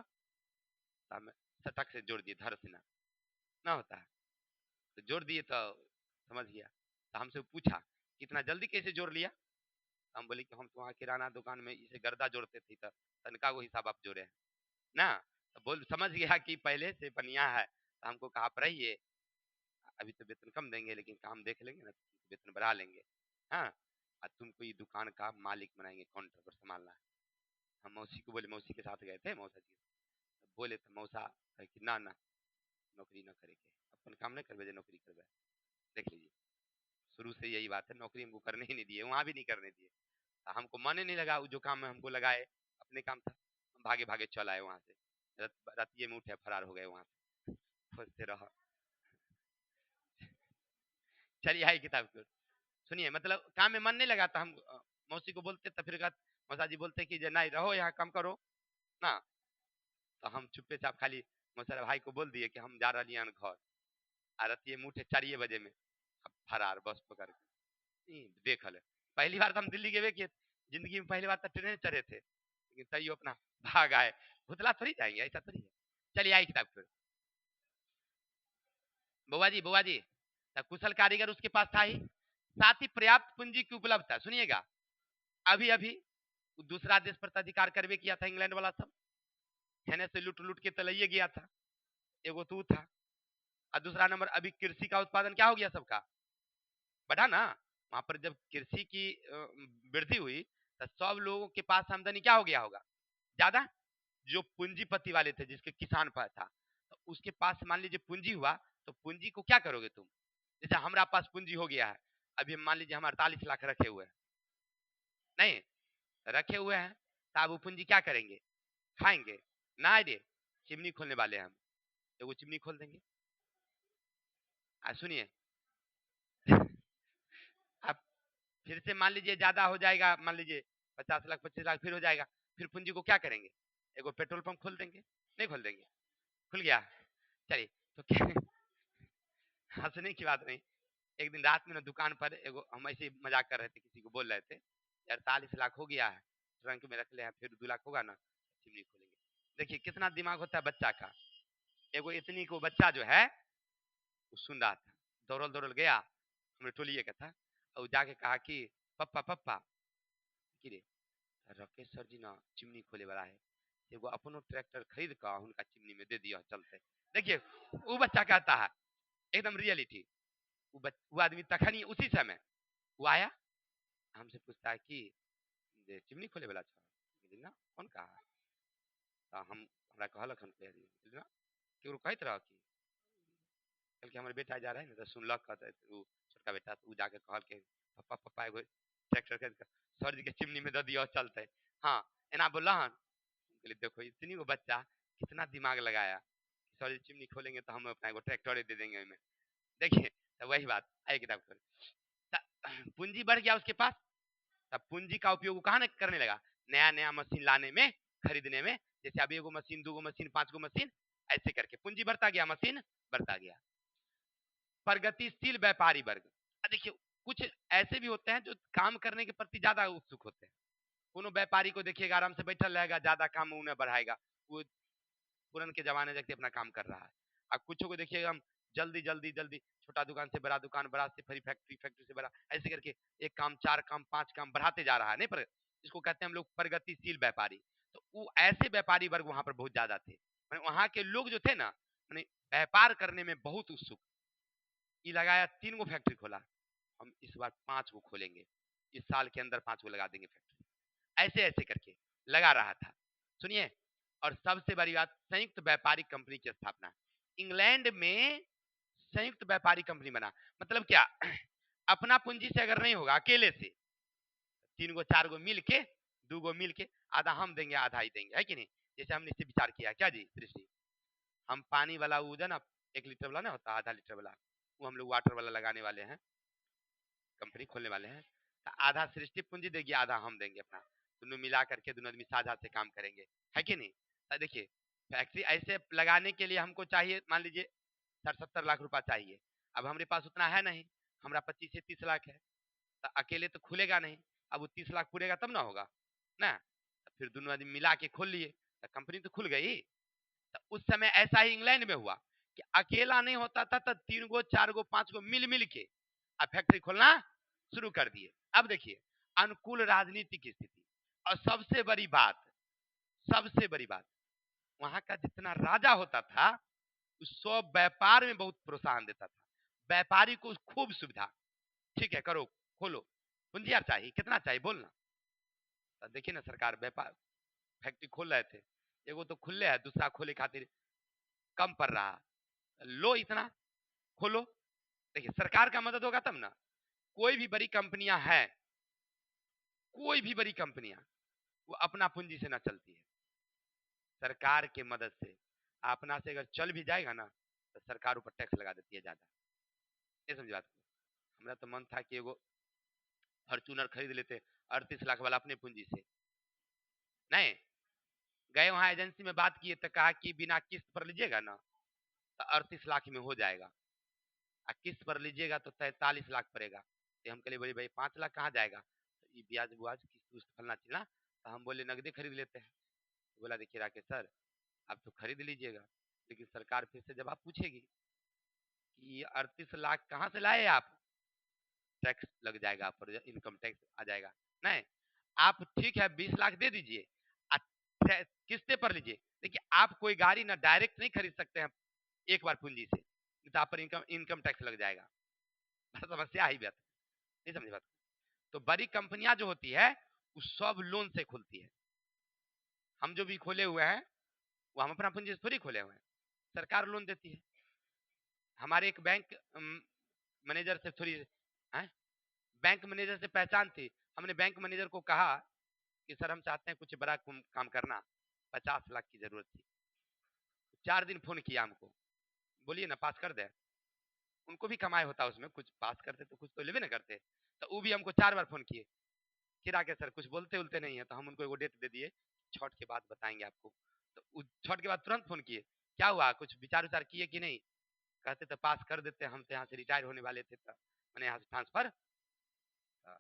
Speaker 1: हम सटक से जोड़ दिए, धर से ना होता है तो जोड़ दिए। तो समझ गया। तो हमसे पूछा कितना जल्दी कैसे जोड़ लिया? तो हम बोले कि हम तो वहाँ किराना दुकान में इसे गर्दा जोड़ते थे, तो तनका वो हिसाब आप जोड़े हैं ना। तो बोल समझ गया कि पहले से बनिया है। तो हमको कहा आप रहिए, अभी तो वेतन कम देंगे लेकिन काम देख लेंगे ना, तो वेतन बढ़ा लेंगे। हाँ, और तुमको ये दुकान का मालिक बनाएंगे, काउंटर पर संभालना है। हम मौसी को बोले, मौसी के साथ गए थे, मौसा जी बोले तो मौसा कहे कि ना ना, नौकरी ना करेंगे, अपन काम नहीं करवे, नौकरी करवे। देख लीजिए, शुरू से यही बात है, नौकरी हमको करने ही नहीं दिए, वहां भी नहीं करने दिए। हमको मन ही नहीं लगा, जो काम में हमको लगाए अपने काम था, हम भागे भागे चल आए वहां से, रतिये में उठे फरार हो गए वहां से, खोजते रहो। चलिए आई किताब को सुनिए, मतलब काम में मन नहीं लगा था, हम मौसी को बोलते तो फिर मौसा जी बोलते कि जे नहीं रहो यहाँ काम करो ना, तो हम चुप्पे चाप खाली मौसा भाई को बोल दिए कि हम जा रही घर, आ रतिये में उठे 4 बजे में, अब फरार बस पकड़ के देखल है। पहली बार तो हम दिल्ली गए कि जिंदगी में पहली बार तो ट्रेन चढ़े थे, लेकिन तैयो अपना भाग आए, भुतला थोड़ी जाएंगे, ऐसा थोड़ी है। चलिए आई किताब फिर, बुआ जी, कुशल कारीगर उसके पास था ही, साथ ही पर्याप्त पूंजी की उपलब्धता। सुनिएगा, अभी अभी दूसरा देश पर अधिकार करवे किया था इंग्लैंड वाला सब, कहने से लूट लूट के तलैये गया था, एगो तू था। और दूसरा नंबर, अभी कृषि का उत्पादन क्या हो गया सबका, बढ़ा ना। वहां पर जब कृषि की वृद्धि हुई तो सब लोगों के पास आमदनी क्या हो गया होगा, ज्यादा। जो पूंजीपति वाले थे, जिसके किसान पर था, तो उसके पास मान लीजिए पूंजी हुआ, तो पूंजी को क्या करोगे तुम। जैसे हमारा पास पूंजी हो गया है, अभी मान लीजिए हम 48 लाख रखे हुए हैं, नहीं रखे हुए हैं, तो अब वो पूंजी क्या करेंगे, खाएंगे ना। रे चिमनी खोलने वाले हैं हम, एगो चिमनी खोल देंगे। सुनिए, अब फिर से मान लीजिए ज्यादा हो जाएगा, मान लीजिए 50 लाख 25 लाख फिर हो जाएगा, फिर पूंजी को क्या करेंगे, एगो पेट्रोल पंप खोल देंगे, नहीं खोल देंगे, खुल गया। चलिए, तो क्या हंसने की बात नहीं, एक दिन रात में ना दुकान पर एगो, हम ऐसे मजाक कर रहे थे, किसी को बोल रहे थे 48 लाख हो गया है, ट्रंक में रख ले हैं, फिर 2 लाख होगा ना, चिमनी खोलेंगे। देखिए कितना दिमाग होता है बच्चा का। एगो इतनी को बच्चा जो है वो सुन रहा था, दौड़ल दौड़ल गया, हमारे टोलिए का था, और जाके कहा कि पप्पा पप्पा कि रे, राकेश सर जी ना चिमनी खोले वाला है, एगो अपनो ट्रैक्टर खरीद कर उनका चिमनी में दे दिया चलते। देखिए वो बच्चा कहता है, एकदम रियलिटी। वो आदमी तखनी उसी समय वो आया, हमसे पूछता है कि जे चिमनी खोले वाला छ ना, कौन कहा, तो हम हमरा कहलक हम कह दी ना, केकरो कहत रह कि कल के हमारे बेटा जा रहा है ना, तो सुनलक कहते वो छोटका बेटा, तो जाके कहल के पप्पा पप्पा एगो ट्रैक्टर खरीद कर सर जी के चिमनी में दे दिया चलते। हाँ एना बोला हन, देखो इतनी वो बच्चा कितना दिमाग लगाया, सर जी चिमनी खोलेंगे तो हम अपना एगो ट्रैक्टर दे देंगे में। देखिए तो वही बात आई किताब पूंजी बढ़ गया उसके पास, तब पूंजी का उपयोग कहाँ करने लगा, नया नया मशीन लाने में, खरीदने में। जैसे अभी एगो मशीन, 2 गो मशीन, 5 गो मशीन, ऐसे करके पूंजी बढ़ता गया, मशीन बढ़ता गया। प्रगतिशील व्यापारी वर्ग, देखिए कुछ ऐसे भी होते हैं जो काम करने के प्रति ज्यादा उत्सुक होते हैं। कोनो व्यापारी को देखिएगा आराम से बैठल रहेगा, ज्यादा काम उन्हें बढ़ाएगा, वो पुरान के जमाने जैसे अपना काम कर रहा है। अब कुछ को देखिएगा हम जल्दी जल्दी जल्दी, छोटा दुकान से बड़ा दुकान, बड़ा से फिर फैक्ट्री, फैक्ट्री से बड़ा, ऐसे करके एक काम, 4 काम, 5 काम बढ़ाते जा रहा है, नहीं पर इसको कहते हैं हम लोग प्रगतिशील व्यापारी। तो वो ऐसे व्यापारी वर्ग वहां पर बहुत ज्यादा थे, वहां के लोग जो थे ना, मैंने व्यापार करने में बहुत उत्सुक। ये लगाया 3 गो फैक्ट्री खोला, हम इस बार 5 गो खोलेंगे, इस साल के अंदर 5 गो लगा देंगे फैक्ट्री, ऐसे ऐसे करके लगा रहा था। सुनिए, और सबसे बड़ी बात, संयुक्त व्यापारिक कंपनी की स्थापना। इंग्लैंड में संयुक्त व्यापारिक कंपनी बना, मतलब क्या अपना पूंजी से अगर नहीं होगा, अकेले से 3 गो 4 गो मिल के, 2 गो मिल के, आधा हम देंगे आधा ही देंगे, है कि नहीं। जैसे हमने इससे विचार किया क्या जी सृष्टि, हम पानी वाला वो ना 1 लीटर वाला ना होता, आधा लीटर वाला, वो हम लोग वाटर वाला लगाने वाले हैं, कंपनी खोलने वाले हैं। तो आधा सृष्टि पूंजी देगी, आधा हम देंगे अपना, दोनों मिला करके दोनों आदमी साझा से काम करेंगे, है कि नहीं। तो देखिए फैक्ट्री ऐसे लगाने के लिए हमको चाहिए, मान लीजिए 60-70 लाख रुपया चाहिए, अब हमारे पास उतना है नहीं, हमारा 25 से 30 लाख है, तो अकेले तो खुलेगा नहीं, अब वो 30 लाख पूरेगा तब ना होगा ना, तो फिर दोनों आदमी मिला के खोल लिए, तो कंपनी तो खुल गई। तो उस समय ऐसा ही इंग्लैंड में हुआ कि अकेला नहीं होता था, तो 3 गो 4 गो 5 गो मिल मिल के अब फैक्ट्री खोलना शुरू कर दिए। अब देखिए अनुकूल राजनीतिक स्थिति, और सबसे बड़ी बात, वहां का जितना राजा होता था उस सब व्यापार में बहुत प्रोत्साहन देता था, व्यापारी को खूब सुविधा, ठीक है करो, खोलो, पूंजी यार चाहिए, कितना चाहिए बोलना। तो देखिए ना सरकार व्यापार फैक्ट्री खोल रहे थे, एगो तो खुले है, दूसरा खोले खातिर कम पड़ रहा, लो इतना खोलो। देखिए सरकार का मदद होगा तब ना। कोई भी बड़ी कंपनियां हैं, कोई भी बड़ी कंपनियां, वो अपना पूंजी से ना चलती है, सरकार के मदद से। अपना से अगर चल भी जाएगा ना तो सरकार ऊपर टैक्स लगा देती है ज्यादा। ये समझ बात को। हमारा तो मन था कि एगो फॉर्चूनर खरीद लेते 38 लाख वाला अपने पूंजी से। नहीं गए वहां एजेंसी में बात किए तो कहा कि बिना किस्त पर लीजिएगा ना तो 38 लाख में हो जाएगा, और किस्त पर लीजिएगा तो 43 लाख पड़ेगा। तो हम कहे बड़ी भाई 5 लाख कहाँ जाएगा, तो ये ब्याज बुआज किस्त उस्त फलना चिलना। तो हम बोले नगदी खरीद लेते हैं। तो बोला देखिए राकेश सर आप तो खरीद लीजिएगा, लेकिन सरकार फिर से जवाब पूछेगी कि ये 38 लाख कहाँ से लाए आप, टैक्स लग जाएगा आप पर, इनकम टैक्स आ जाएगा। नहीं आप ठीक है 20 लाख दे दीजिए, किस्ते पर लीजिए। देखिए आप कोई गाड़ी ना डायरेक्ट नहीं खरीद सकते हैं एक बार पूंजी से, तो आप पर इनकम इनकम टैक्स लग जाएगा। समस्या ही बात नहीं, समझे बात। तो बड़ी कंपनियां जो होती है वो सब लोन से खुलती है। हम जो भी खोले हुए हैं वो हम अपना पूंजी से थोड़ी खोले हुए हैं, सरकार लोन देती है। हमारे एक बैंक मैनेजर से थोड़ी है, बैंक मैनेजर से पहचान थी। हमने बैंक मैनेजर को कहा कि सर हम चाहते हैं कुछ बड़ा काम करना, 50 लाख की जरूरत थी। 4 दिन फोन किया हमको, बोलिए ना पास कर दे। उनको भी कमाई होता उसमें, कुछ पास करते तो कुछ तो लेवे ना करते। तो वो भी हमको 4 बार फोन किए, फिर आके सर कुछ बोलते उलते नहीं है। तो हम उनको एगो डेट दे दिए, छठ के बाद बताएंगे आपको। तो छठ के बाद तुरंत फोन किए, क्या हुआ कुछ विचार विचार किए कि नहीं। कहते तो पास कर देते, हम तो यहाँ से रिटायर होने वाले थे, तो मैंने यहाँ से ट्रांसफर। हम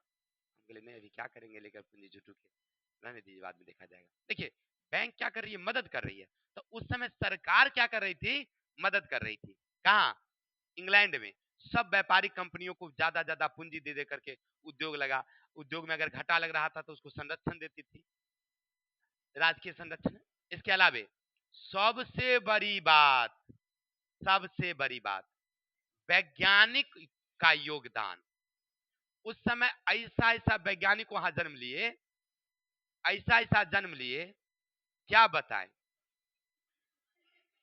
Speaker 1: बोले नहीं अभी क्या करेंगे लेकर पूंजी जुटू के, रहने दीजिए बाद में देखा जाएगा। देखिए बैंक क्या कर रही है, मदद कर रही है। तो उस समय सरकार क्या कर रही थी, मदद कर रही थी। कहाँ, इंग्लैंड में सब व्यापारिक कंपनियों को ज्यादा ज्यादा पूंजी दे दे करके उद्योग लगा। उद्योग में अगर घाटा लग रहा था तो उसको संरक्षण देती थी, राजकीय संरक्षण। इसके अलावे सबसे बड़ी बात, सबसे बड़ी बात, वैज्ञानिक का योगदान। उस समय ऐसा ऐसा वैज्ञानिक वहां जन्म लिए, ऐसा ऐसा जन्म लिए, क्या बताएं।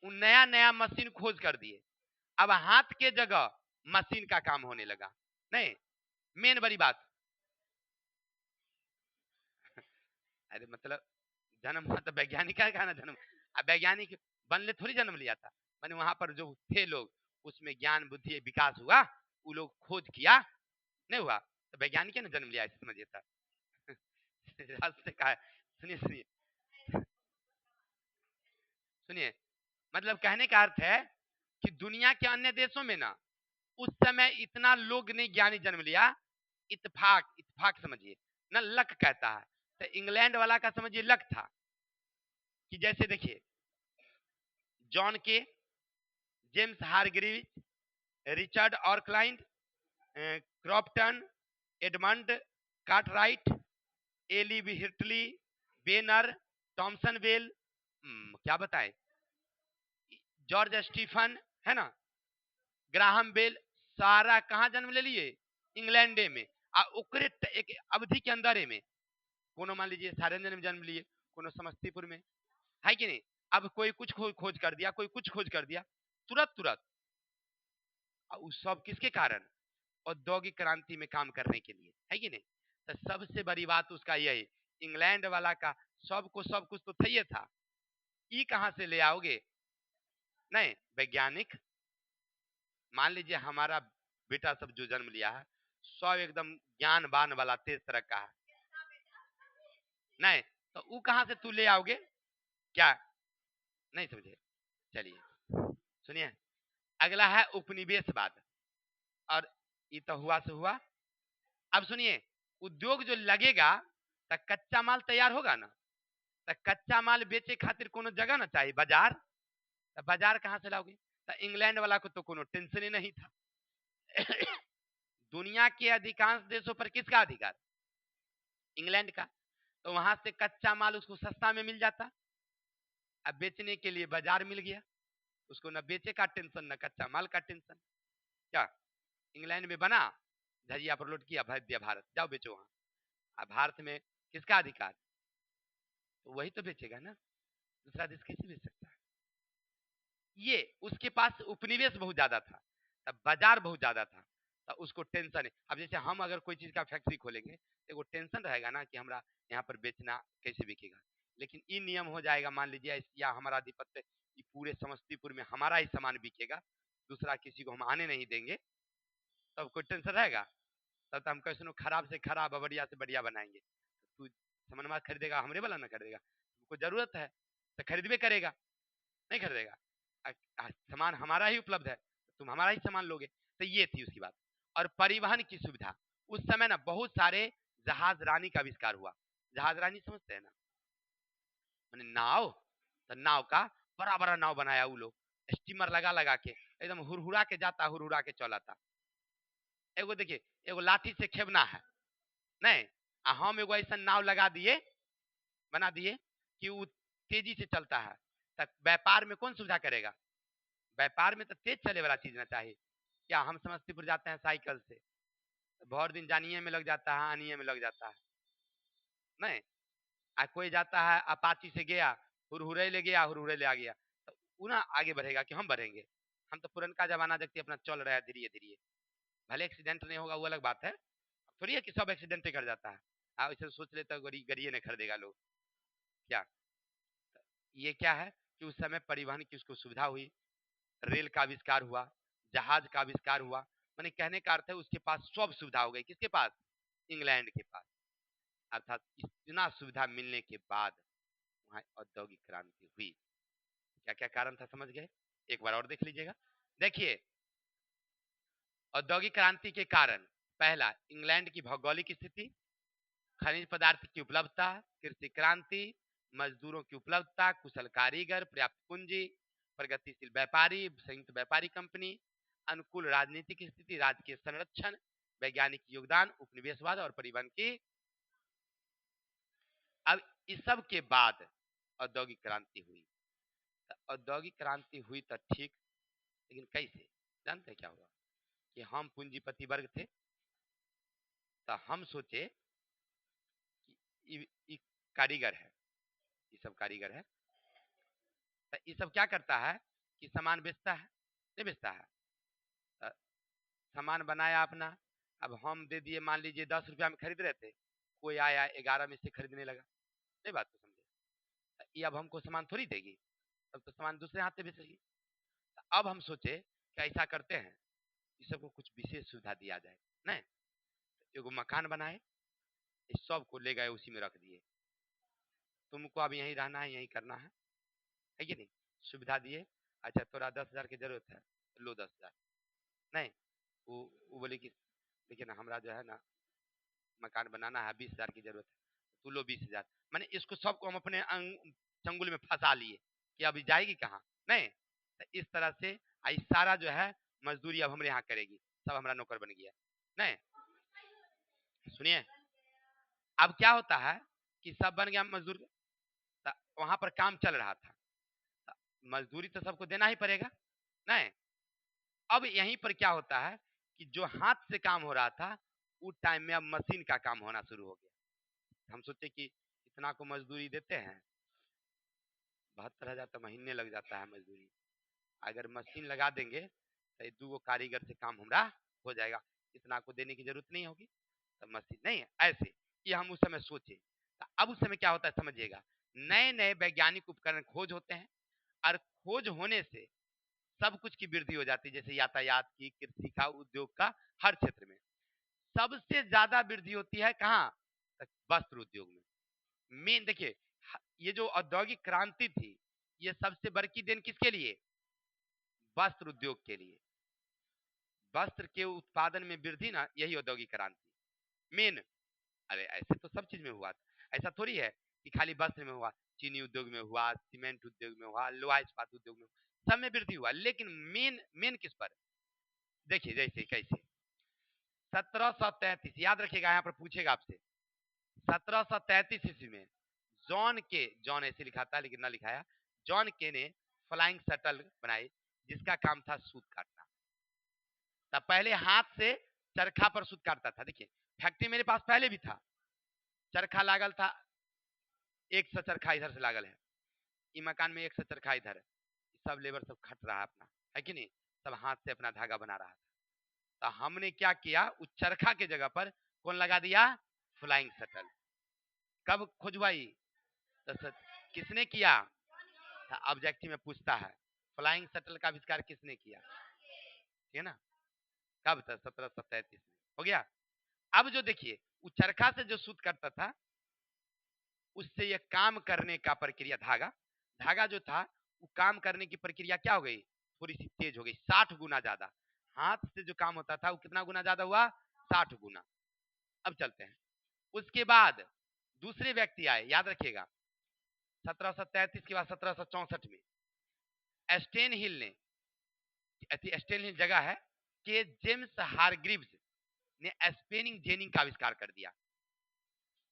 Speaker 1: उन नया नया मशीन खोज कर दिए। अब हाथ के जगह मशीन का काम होने लगा। नहीं मेन बड़ी बात, अरे मतलब जन्म हुआ तो वैज्ञानिक का ना जन्म। अब वैज्ञानिक बनले थोड़ी जन्म लिया था, मैंने वहां पर जो थे लोग उसमें ज्ञान बुद्धि विकास हुआ, वो लोग खोज किया, नहीं हुआ तो वैज्ञानिक ने जन्म लिया, ऐसे समझिए था। रास्ते का है। सुनिए सुनिए सुनिए, मतलब कहने का अर्थ है कि दुनिया के अन्य देशों में ना उस समय इतना लोग ने ज्ञानी जन्म लिया। इत्तेफाक, इत्तेफाक समझिए ना, लक कहता है। तो इंग्लैंड वाला का समझिए लक था कि जैसे देखिए John Kay, James Hargreaves, Richard Arkwright, Crompton, Edmund Cartwright, Eli Whitney, बेनर, टॉमसन वेल, क्या बताएं, जॉर्ज स्टीफन, है ना, ग्राहम बेल, सारा कहाँ जन्म ले लिए, इंग्लैंडे में। ओकरे एक अवधि के अंदर में कोनो मान लीजिए सारंजन में जन्म लिए, कोनो समस्तीपुर में, है कि नहीं। अब कोई कुछ खोज कर दिया, कोई कुछ खोज कर दिया, तुरंत तुरंत। उस सब किसके कारण, औद्योगिक क्रांति में काम करने के लिए, है कि नहीं। तो सबसे बड़ी बात उसका यही, इंग्लैंड वाला का सब कुछ तो चाहिए था, ये कहां से ले आओगे। नहीं वैज्ञानिक, मान लीजिए हमारा बेटा सब जो जन्म लिया है सब एकदम ज्ञानवान वाला तेज तरह का है, नहीं तो वो कहां से तू ले आओगे, क्या नहीं समझे। चलिए सुनिए, अगला है उपनिवेशवाद। और ये तो हुआ से हुआ। अब सुनिए, उद्योग जो लगेगा तो कच्चा माल तैयार होगा ना, तो कच्चा माल बेचे खातिर कोनो जगह ना चाहिए, बाजार। तो बाजार कहां से लाओगे। तो इंग्लैंड वाला को तो कोनो टेंशन ही नहीं था। दुनिया के अधिकांश देशों पर किसका अधिकार, इंग्लैंड का। तो वहां से कच्चा माल उसको सस्ता में मिल जाता, अब बेचने के लिए बाजार मिल गया, उसको न बेचे का टेंशन न कच्चा माल का टेंशन। क्या इंग्लैंड में बना, झरिया पर लोड किया, भेज दिया भारत, जाओ बेचो वहां। अब भारत में किसका अधिकार? तो वही तो बेचेगा ना, दूसरा देश कैसे बेच सकता है? ये उसके पास उपनिवेश बहुत ज्यादा था, तब बाजार बहुत ज्यादा था, तो उसको टेंशन है। अब जैसे हम अगर कोई चीज का फैक्ट्री खोलेंगे तो वो टेंशन रहेगा ना कि हमारा यहाँ पर बेचना कैसे बिकेगा। लेकिन ये नियम हो जाएगा, मान लीजिए या हमारा आधिपत्य कि पूरे समस्तीपुर में हमारा ही सामान बिकेगा, दूसरा किसी को हम आने नहीं देंगे, तब कोई टेंशन रहेगा? तब तो हम कैसे खराब से खराब, बढ़िया से बढ़िया बनाएंगे। तू सामान खरीदेगा, हमरे वाला ना खरीदेगा, तुमको जरूरत है तो खरीदबे करेगा, नहीं खरीदेगा। सामान हमारा ही उपलब्ध है, तुम हमारा ही सामान लोगे। तो ये थी उसकी बात। और परिवहन की सुविधा, उस समय ना बहुत सारे जहाज रानी का आविष्कार हुआ। जहाज रानी समझते हैं ना, मैंने नाव, तो नाव का बड़ा बड़ा नाव बनाया वो लोग, स्टीमर लगा लगा के एकदम हुरहुरा के जाता, हुरहुरा के चलाता। एगो देखिए, एगो लाठी से खेबना है नहीं, हम एगो ऐसा नाव लगा दिए, बना दिए कि वो तेजी से चलता है। तब व्यापार में कौन सुविधा करेगा? व्यापार में तो तेज चले वाला चीज ना चाहिए। क्या हम समस्तीपुर जाते हैं साइकिल से, बहुत दिन जानिए में लग जाता है, आनिए में लग जाता है नहीं। कोई जाता है अपाची से गया, हुरहुरे ले गया, हुरहुरे ले आ गया, तो वो ना आगे बढ़ेगा कि हम बढ़ेंगे? हम तो पुरनका जमाना देखते अपना चल रहा है धीरे धीरे, भले एक्सीडेंट नहीं होगा वो अलग बात है, थोड़ी है कि सब एक्सीडेंट ही कर जाता है। ऐसे सोच लेते गरीब नहीं खरीदेगा लोग क्या? ये क्या है कि उस समय परिवहन की उसको सुविधा हुई, रेल का आविष्कार हुआ, जहाज का आविष्कार हुआ। मैंने कहने का अर्थ है उसके पास सब सुविधा हो गई। किसके पास? इंग्लैंड के पास। अर्थात इतना सुविधा मिलने के बाद वहां औद्योगिक क्रांति हुई। क्या क्या कारण था समझ गए? एक बार और देख लीजिएगा। देखिए, औद्योगिक क्रांति के कारण, पहला इंग्लैंड की भौगोलिक स्थिति, खनिज पदार्थ की उपलब्धता, कृषि क्रांति, मजदूरों की उपलब्धता, कुशल कारीगर, पर्याप्त पूंजी, प्रगतिशील व्यापारी, संयुक्त व्यापारी कंपनी, अनुकूल राजनीतिक स्थिति, राजकीय संरक्षण, वैज्ञानिक योगदान, उपनिवेशवाद और परिवहन की। अब इस सब के बाद औद्योगिक क्रांति हुई। तो औद्योगिक क्रांति हुई तो ठीक, लेकिन कैसे? जानते हैं क्या हुआ? कि हम पूंजीपति वर्ग थे, तो हम सोचे कि ये कारीगर है, ये सब कारीगर है, तो ये सब क्या करता है कि सामान बेचता है, नहीं बेचता है? तो सामान बनाया अपना, अब हम दे दिए, मान लीजिए 10 रुपया में खरीद रहे थे, कोई आया 11 में से खरीदने लगा, नहीं बात को समझे? तो ये अब हमको सामान थोड़ी देगी, तब तो सामान दूसरे हाथ से बेचेगी। तो अब हम सोचे कि ऐसा करते हैं, इस सबको कुछ विशेष सुविधा दिया जाए, नहीं? तो एगो मकान बनाए, इस सब को ले गए उसी में रख दिए, तुमको अब यहीं रहना है, यहीं करना है कि नहीं? सुविधा दिए। अच्छा थोड़ा 10,000 की जरूरत है, लो 10,000। नहीं, वो बोले कि देखिए ना, हमारा जो है ना मकान बनाना है, 20,000 की जरूरत है, तू लो 20,000। मैंने इसको सबको हम अपने चंगुल में फंसा लिए कि अभी जाएगी कहाँ? नहीं, तो इस तरह से आई सारा जो है मजदूरी अब हमारे यहाँ करेगी, सब हमारा नौकर बन गया। नहीं, सुनिए, अब क्या होता है कि सब बन गया मजदूर, वहां पर काम चल रहा था, मजदूरी तो सबको देना ही पड़ेगा, नहीं? अब यहीं पर क्या होता है कि जो हाथ से काम हो रहा था, उस टाइम में अब मशीन का काम होना शुरू हो गया। हम सोचे कि इतना को मजदूरी देते हैं, 72,000 तो महीने लग जाता है मजदूरी, अगर मशीन लगा देंगे तो 2 कारीगर से काम हमारा हो जाएगा, इतना को देने की जरूरत नहीं होगी। तो मशीन नहीं है ऐसे, ये हम उस समय सोचे। तो अब उस समय क्या होता है समझिएगा, नए नए वैज्ञानिक उपकरण खोज होते हैं, और खोज होने से सब कुछ की वृद्धि हो जाती है, जैसे यातायात की, कृषि का, उद्योग का, हर क्षेत्र में। सबसे ज्यादा वृद्धि होती है कहाँ? वस्त्र उद्योग में। मेन देखिए, ये जो औद्योगिक क्रांति थी, ये सबसे बड़ी देन किसके लिए? वस्त्र उद्योग के लिए। वस्त्र के उत्पादन में वृद्धि ना, यही औद्योगिक क्रांति मेन। अरे ऐसे तो सब चीज में हुआ, ऐसा थोड़ी है कि खाली वस्त्र में हुआ, चीनी उद्योग में हुआ, सीमेंट उद्योग में हुआ, लोहा इस्पात उद्योग में हुआ, सब में वृद्धि हुआ, लेकिन मेन मेन किस पर? देखिए जैसे कैसे 1733, याद रखिएगा, यहाँ पर पूछेगा आपसे, 1733 ईस्वी में जॉन के, जॉन ऐसे लिखा था लेकिन ना लिखाया, जॉन के ने फ्लाइंग शटल बनाई, जिसका काम था सूत काटना। तब पहले हाथ से चरखा पर सूत काटता था। देखिए फैक्ट्री मेरे पास पहले भी था, चरखा लागल था, 100 चरखा इधर से लागल है, ई मकान में 100 चरखा इधर है, सब लेबर सब खट रहा है अपना, है कि नहीं, सब हाथ से अपना धागा बना रहा था। तो हमने क्या किया, उस चरखा के जगह पर कौन लगा दिया, फ्लाइंग शटल। कब खोजवाई, तो किसने किया, ऑब्जेक्टिव में पूछता है फ्लाइंग शटल का आविष्कार किसने किया, ठीक है ना, कब था, 1733 में हो गया। अब जो देखिए उस चरखा से जो सूत करता था, उससे ये काम करने का प्रक्रिया, धागा धागा जो था वो काम करने की प्रक्रिया क्या हो गई, थोड़ी सी तेज हो गई, 60 गुना ज्यादा। हाथ से जो काम होता था वो कितना गुना ज्यादा हुआ, 60 गुना। अब चलते हैं, उसके बाद दूसरे व्यक्ति आए, याद रखिएगा 1733 के बाद 1764 में एस्टेन हिल ने, एस्टेन हिल जगह है, के जेम्स हारग्रीव्स ने स्पेनिंग जेनिंग का आविष्कार कर दिया।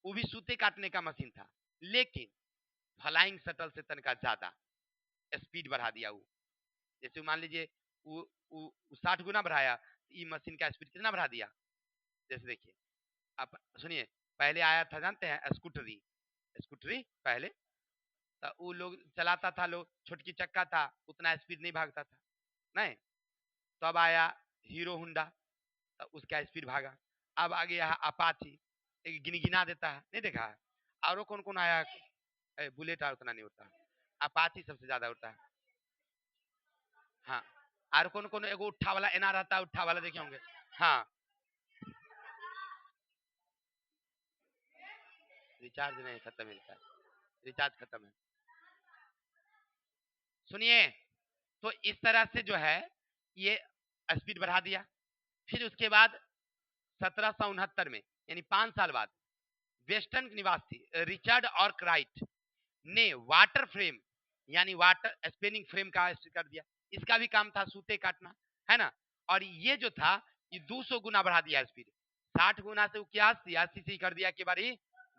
Speaker 1: वो भी सूते काटने का मशीन था, लेकिन फ्लाइंग शटल से तनका ज्यादा स्पीड बढ़ा दिया। वो जैसे मान लीजिए वो 60 गुना बढ़ाया, ये मशीन का स्पीड कितना बढ़ा दिया। जैसे देखिए आप सुनिए, पहले आया था जानते हैं स्कूटरी, स्कूटरी पहले तो वो लोग चलाता था, लोग छोटकी चक्का था, उतना स्पीड नहीं भागता था, नहीं। तब आया हीरो हुंडा, तो उसका स्पीड भागा। अब आ गया अपाची, गिनगिना देता है, नहीं देखा है। और कौन कौन आया, बुलेट उतना नहीं होता, अपाची सबसे ज्यादा होता है। हाँ, और कौन कौन, एगो उठा वाला एना रहता है, उठा वाला देखे होंगे। हाँ, रिचार्ज नहीं, खत्म है रिचार्ज, रिचार्ज खत्म है। सुनिए, तो इस तरह से जो है ये स्पीड बढ़ा दिया। फिर उसके बाद 1769 में, यानी 5 साल बाद, वेस्टर्न निवासी रिचर्ड ऑर्कराइट ने वाटर फ्रेम, यानी वाटर स्पेनिंग फ्रेम का आविष्कार कर दिया। इसका भी काम था सूते काटना, है ना। और ये जो था ये 200 गुना बढ़ा दिया स्पीड, 60 गुना से वो क्या 80 से कर दिया के बार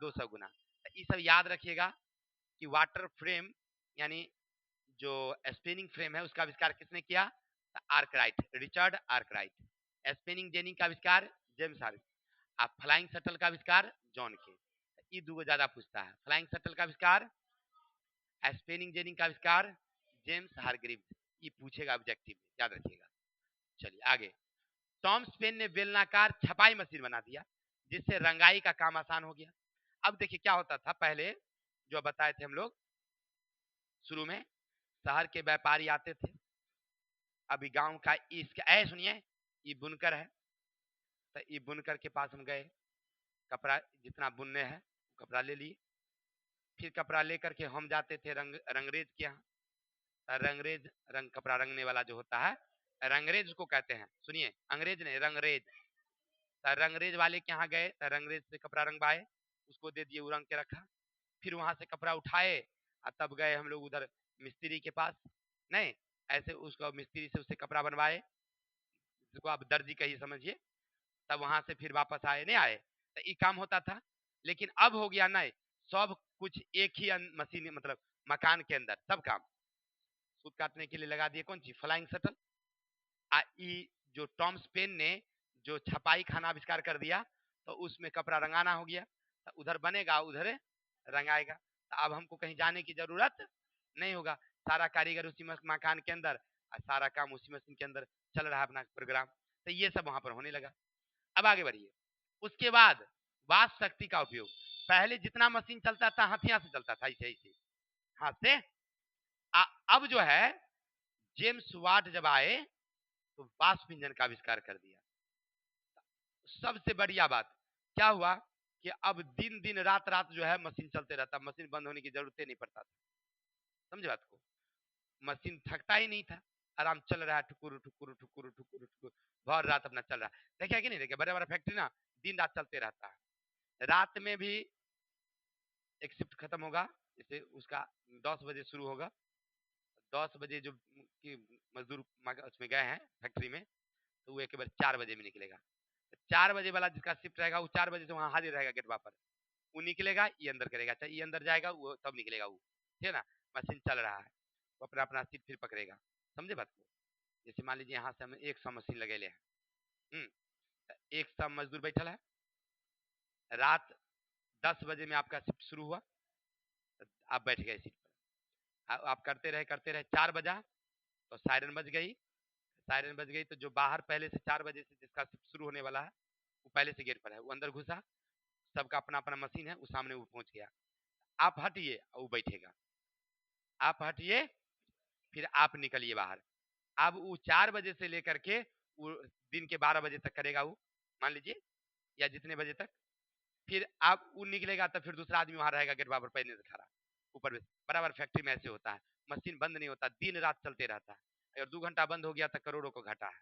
Speaker 1: 200 गुना। तो ये सब याद रखिएगा कि वाटर फ्रेम यानी जो स्पेनिंग फ्रेम है उसका आविष्कार किसने किया, Arkwright, Richard Arkwright. Spinning jenny का आविष्कार जेम्स हार्ग्रीव। अब फ्लाइंग शटल का आविष्कार जॉन के। ये दो ज्यादा पूछता है, फ्लाइंग शटल का आविष्कार, स्पेनिंग जेनिंग का आविष्कार जेम्स हारग्रीव, ये पूछेगा ऑब्जेक्टिव में, याद रखिएगा। चलिए आगे, टॉम स्पेन ने बेलनाकार छपाई मशीन बना दिया, जिससे रंगाई का काम आसान हो गया। अब देखिए क्या होता था पहले, जो बताए थे हम लोग शुरू में, शहर के व्यापारी आते थे, अभी गांव का इसका ऐ सुनिए, ये बुनकर है, तो ये बुनकर के पास हम गए, कपड़ा जितना बुनने है कपड़ा ले लिए। फिर कपड़ा लेकर के हम जाते थे रंगरेज के यहाँ, रंगरेज रंग कपड़ा रंगने वाला जो होता है, रंगरेज को कहते हैं। सुनिए, अंग्रेज नहीं, रंगरेज। रंगरेज वाले के यहाँ गए, रंगरेज से कपड़ा रंगवाए, उसको दे दिए, वो रंग के रखा। फिर वहां से कपड़ा उठाए और तब गए हम लोग उधर मिस्त्री के पास, नहीं ऐसे उसको मिस्त्री से उससे कपड़ा बनवाए, जिसको आप दर्जी कहिए समझिए। तब वहां से फिर वापस आए, नहीं आए, तो ये काम होता था। लेकिन अब हो गया नहीं, सब कुछ एक ही मशीन, मतलब मकान के अंदर सब काम सूत काटने के लिए लगा दिए, कौन सी, फ्लाइंग शटल। जो टॉम स्पेन ने जो छपाई खाना आविष्कार कर दिया, तो उसमें कपड़ा रंगाना हो गया, तो उधर बनेगा उधर रंगाएगा, तो अब हमको कहीं जाने की जरूरत नहीं होगा, सारा कारीगर उसी मकान के अंदर और सारा काम उसी मशीन के अंदर चल रहा है अपना प्रोग्राम। तो ये सब वहां पर होने लगा। अब आगे बढ़िए, उसके बाद वात शक्ति का उपयोग, पहले जितना मशीन चलता था हथिया से चलता था, ऐसे ऐसे हाथ से। अब जो है जेम्स वाट जब आए तो वाष्प इंजन का आविष्कार कर दिया। सबसे बढ़िया बात क्या हुआ कि अब दिन दिन रात रात जो है मशीन चलते रहता, मशीन बंद होने की जरूरत नहीं पड़ता था। समझे बात को, मशीन थकता ही नहीं था, आराम चल रहा है, ठुकुर ठुकुर ठुकुर ठुकुर ठुकुर, भर रात अपना चल रहा है। देखिए कि नहीं देखिए, बड़े बड़े फैक्ट्री ना दिन रात चलते रहता है, रात में भी एक शिफ्ट खत्म होगा, जैसे उसका 10 बजे शुरू होगा, 10 बजे जो कि मजदूर उसमें गए हैं फैक्ट्री में, तो वो एक बार 4 बजे में निकलेगा। 4 बजे वाला जिसका शिफ्ट रहेगा वो 4 बजे से वहां हाजिर रहेगा गेट पर, वो निकलेगा, ये अंदर करेगा, अच्छा ये अंदर जाएगा, वो तब निकलेगा वो, ठीक है ना। मशीन चल रहा है, वो अपना अपना सीट फिर पकड़ेगा। समझे बात को, जैसे मान लीजिए यहाँ से हम 100 मशीन लगे हैं, एक सब मजदूर बैठल है, रात 10 बजे में आपका शिफ्ट शुरू हुआ, आप बैठ गए सीट पर, आप करते रहे 4 बजा तो सायरन बज गई, सायरन बज गई तो जो बाहर पहले से 4 बजे से जिसका शिफ्ट शुरू होने वाला है वो पहले से गेट पर है, वो अंदर घुसा, सबका अपना अपना मशीन है, वो सामने वो पहुंच गया, आप हटिए वो बैठेगा, आप हटिए फिर आप निकलिए बाहर। अब वो 4 बजे से लेकर के वो दिन के 12 बजे तक करेगा वो, मान लीजिए, या जितने बजे तक, फिर आप वो निकलेगा तो फिर दूसरा आदमी वहां रहेगा गेट बराबर पहले से खड़ा ऊपर में। बराबर फैक्ट्री में ऐसे होता है, मशीन बंद नहीं होता, दिन रात चलते रहता है, अगर 2 घंटा बंद हो गया तो करोड़ों को घाटा है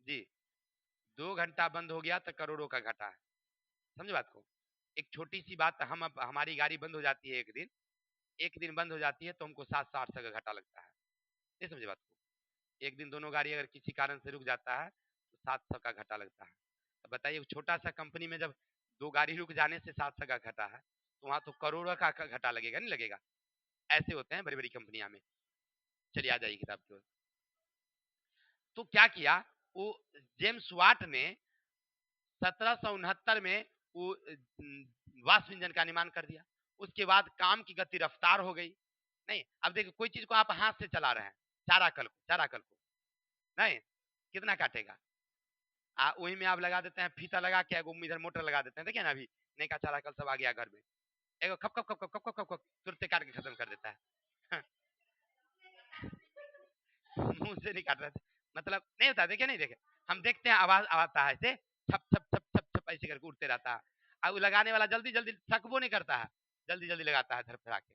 Speaker 1: जी, 2 घंटा बंद हो गया तो करोड़ों का घाटा है, समझे बात को। एक छोटी सी बात, हम अब हमारी गाड़ी बंद हो जाती है एक दिन बंद हो जाती है तो हमको 700-800 का घाटा लगता है, नहीं समझे बात को। एक दिन दोनों गाड़ी अगर किसी कारण से रुक जाता है तो 700 का घाटा लगता है। तो बताइए छोटा सा कंपनी में जब 2 गाड़ी रुक जाने से 700 का घाटा है तो वहां तो करोड़ों का घाटा लगेगा, नहीं लगेगा। ऐसे होते हैं बड़ी बड़ी कंपनियां में। चलिए आ जाइए किताब की ओर। तो क्या किया वो जेम्स वाट ने 1769 में वो वाष्प इंजन का निर्माण कर दिया। उसके बाद काम की गति रफ्तार हो गई। नहीं अब देखिए कोई चीज को आप हाथ से चला रहे हैं, चारा कल को नहीं कितना काटेगा, वही में आप लगा देते हैं फीता लगा के, इधर मोटर लगा देते हैं, देखिए ना अभी नई का चारा कल सब आ गया घर में, एगो खप खप खप खप खप खप खप तुरंत काट के खत्म कर देता है। मुंह से नहीं काट रहे थे, मतलब नहीं होता, देखे नहीं देखे, हम देखते हैं आवाज आता है ऐसे छप छप छप छप छप ऐसे करके उड़ते रहता है, अब वो लगाने वाला जल्दी जल्दी थकबो नहीं करता है, जल्दी जल्दी लगाता है धड़फड़ा के।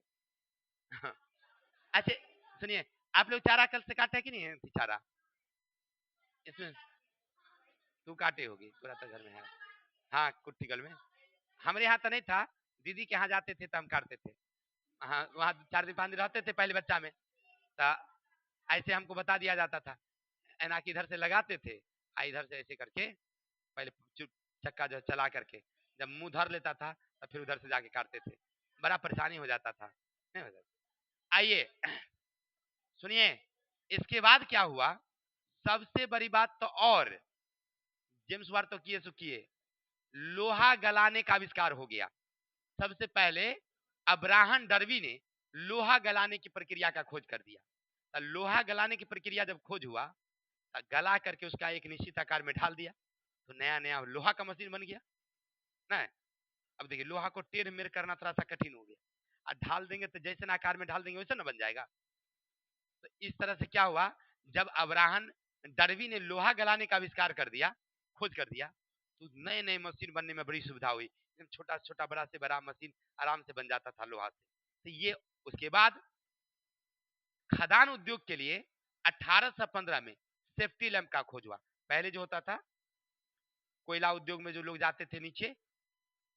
Speaker 1: अच्छा सुनिए, आप लोग चारा कल से काटे हैं कि नहीं है चारा, इसमें तू काटे होगी, पूरा तो घर में है। हाँ कुट्टी कल में, हमारे यहाँ तो नहीं था, दीदी के यहाँ जाते थे तो हम काटते थे। हाँ वहाँ 4 दिन 5 दिन रहते थे पहले बच्चा में, तो ऐसे हमको बता दिया जाता था, एना कि इधर से लगाते थे, इधर से ऐसे करके पहले चक्का जो चला करके जब मुंह धर लेता था तो फिर उधर से जाके काटते थे, बड़ा परेशानी हो जाता था, नहीं हो जाता। आइए सुनिए, इसके बाद क्या हुआ, सबसे बड़ी बात तो, और जेम्स वाट तो किए सो किए, लोहा गलाने का आविष्कार हो गया। सबसे पहले अब्राहम डर्बी ने लोहा गलाने की प्रक्रिया का खोज कर दिया। तो लोहा गलाने की प्रक्रिया जब खोज हुआ तो गला करके उसका एक निश्चित आकार में ढाल दिया, तो नया नया लोहा का मशीन बन गया ना। अब देखिए लोहा को टेढ़ मेढ़ करना थोड़ा सा कठिन हो गया, और ढाल देंगे तो जैसे आकार में ढाल देंगे वैसे ना बन जाएगा। तो इस तरह से क्या हुआ, जब अब्राहम डर्बी ने लोहा गलाने का आविष्कार कर दिया, खोज कर दिया, तो नए नए मशीन बनने में बड़ी सुविधा हुई, छोटा से छोटा बड़ा से बड़ा मशीन आराम से बन जाता था लोहा से। तो ये उसके बाद खदान उद्योग के लिए 1815 में सेफ्टी लैंप का खोज हुआ। पहले जो होता था कोयला उद्योग में जो लोग जाते थे नीचे,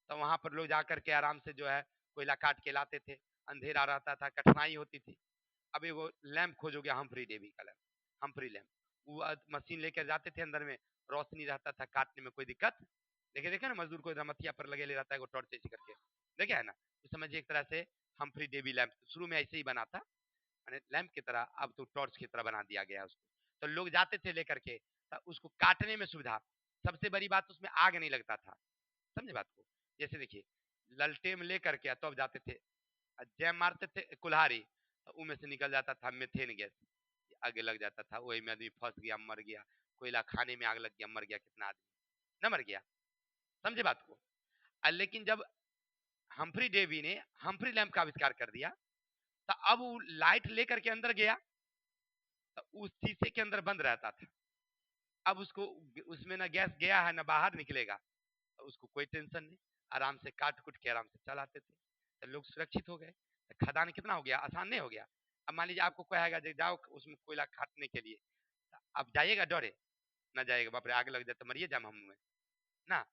Speaker 1: तो वहां पर लोग जाकर के आराम से जो है कोयला काट के लाते थे, अंधेरा रहता था, कठिनाई होती थी। अब वो लैंप खोज हो गया, हम्फ्री डेवी का लैंप, हम्फ्री लैंप, वो मशीन लेकर जाते थे, अंदर में रोशनी रहता था, काटने में कोई दिक्कत। देखे देखे ना मजदूर को इधर मथिया पर लगे ले रहता है, वो टॉर्च ऐसे करके, देखे है ना, तो समझिए एक तरह से हम्फ्री डेवी लैंप शुरू में ऐसे ही बना था, लैंप की तरह, अब तो टॉर्च की तरह बना दिया गया उसको। तो लोग जाते थे लेकर के, तो उसको काटने में सुविधा, सबसे बड़ी बात उसमें आग नहीं लगता था, समझे बात को। जैसे देखिए ललटेन लेकर के तब जाते थे, जैम मारते थे कुल्हाड़ी, तो उनमें से निकल जाता था मेथेन गैस, आगे लग जाता था, वही में आदमी फंस गया मर गया, कोयला खाने में आग लग गया मर गया, कितना आदमी न मर गया, समझे बात को। लेकिन जब हम्फ्री डेवी ने हम्फ्री लैंप का आविष्कार कर दिया, तो अब वो लाइट लेकर के अंदर गया, तो उस शीशे के अंदर बंद रहता था, अब उसको उसमें ना गैस गया है ना बाहर निकलेगा, तो उसको कोई टेंशन नहीं, आराम से काट कुट के आराम से चलाते थे, तो लोग सुरक्षित हो गए। तो खदान कितना हो गया, आसान नहीं हो गया। अब मान लीजिए आपको कहेगा जाओ उसमें कोयला काटने के लिए, अब जाइएगा डरे ना, जाइएगा बाप रे आग लग जाए तो मरिए जाम हम में ना।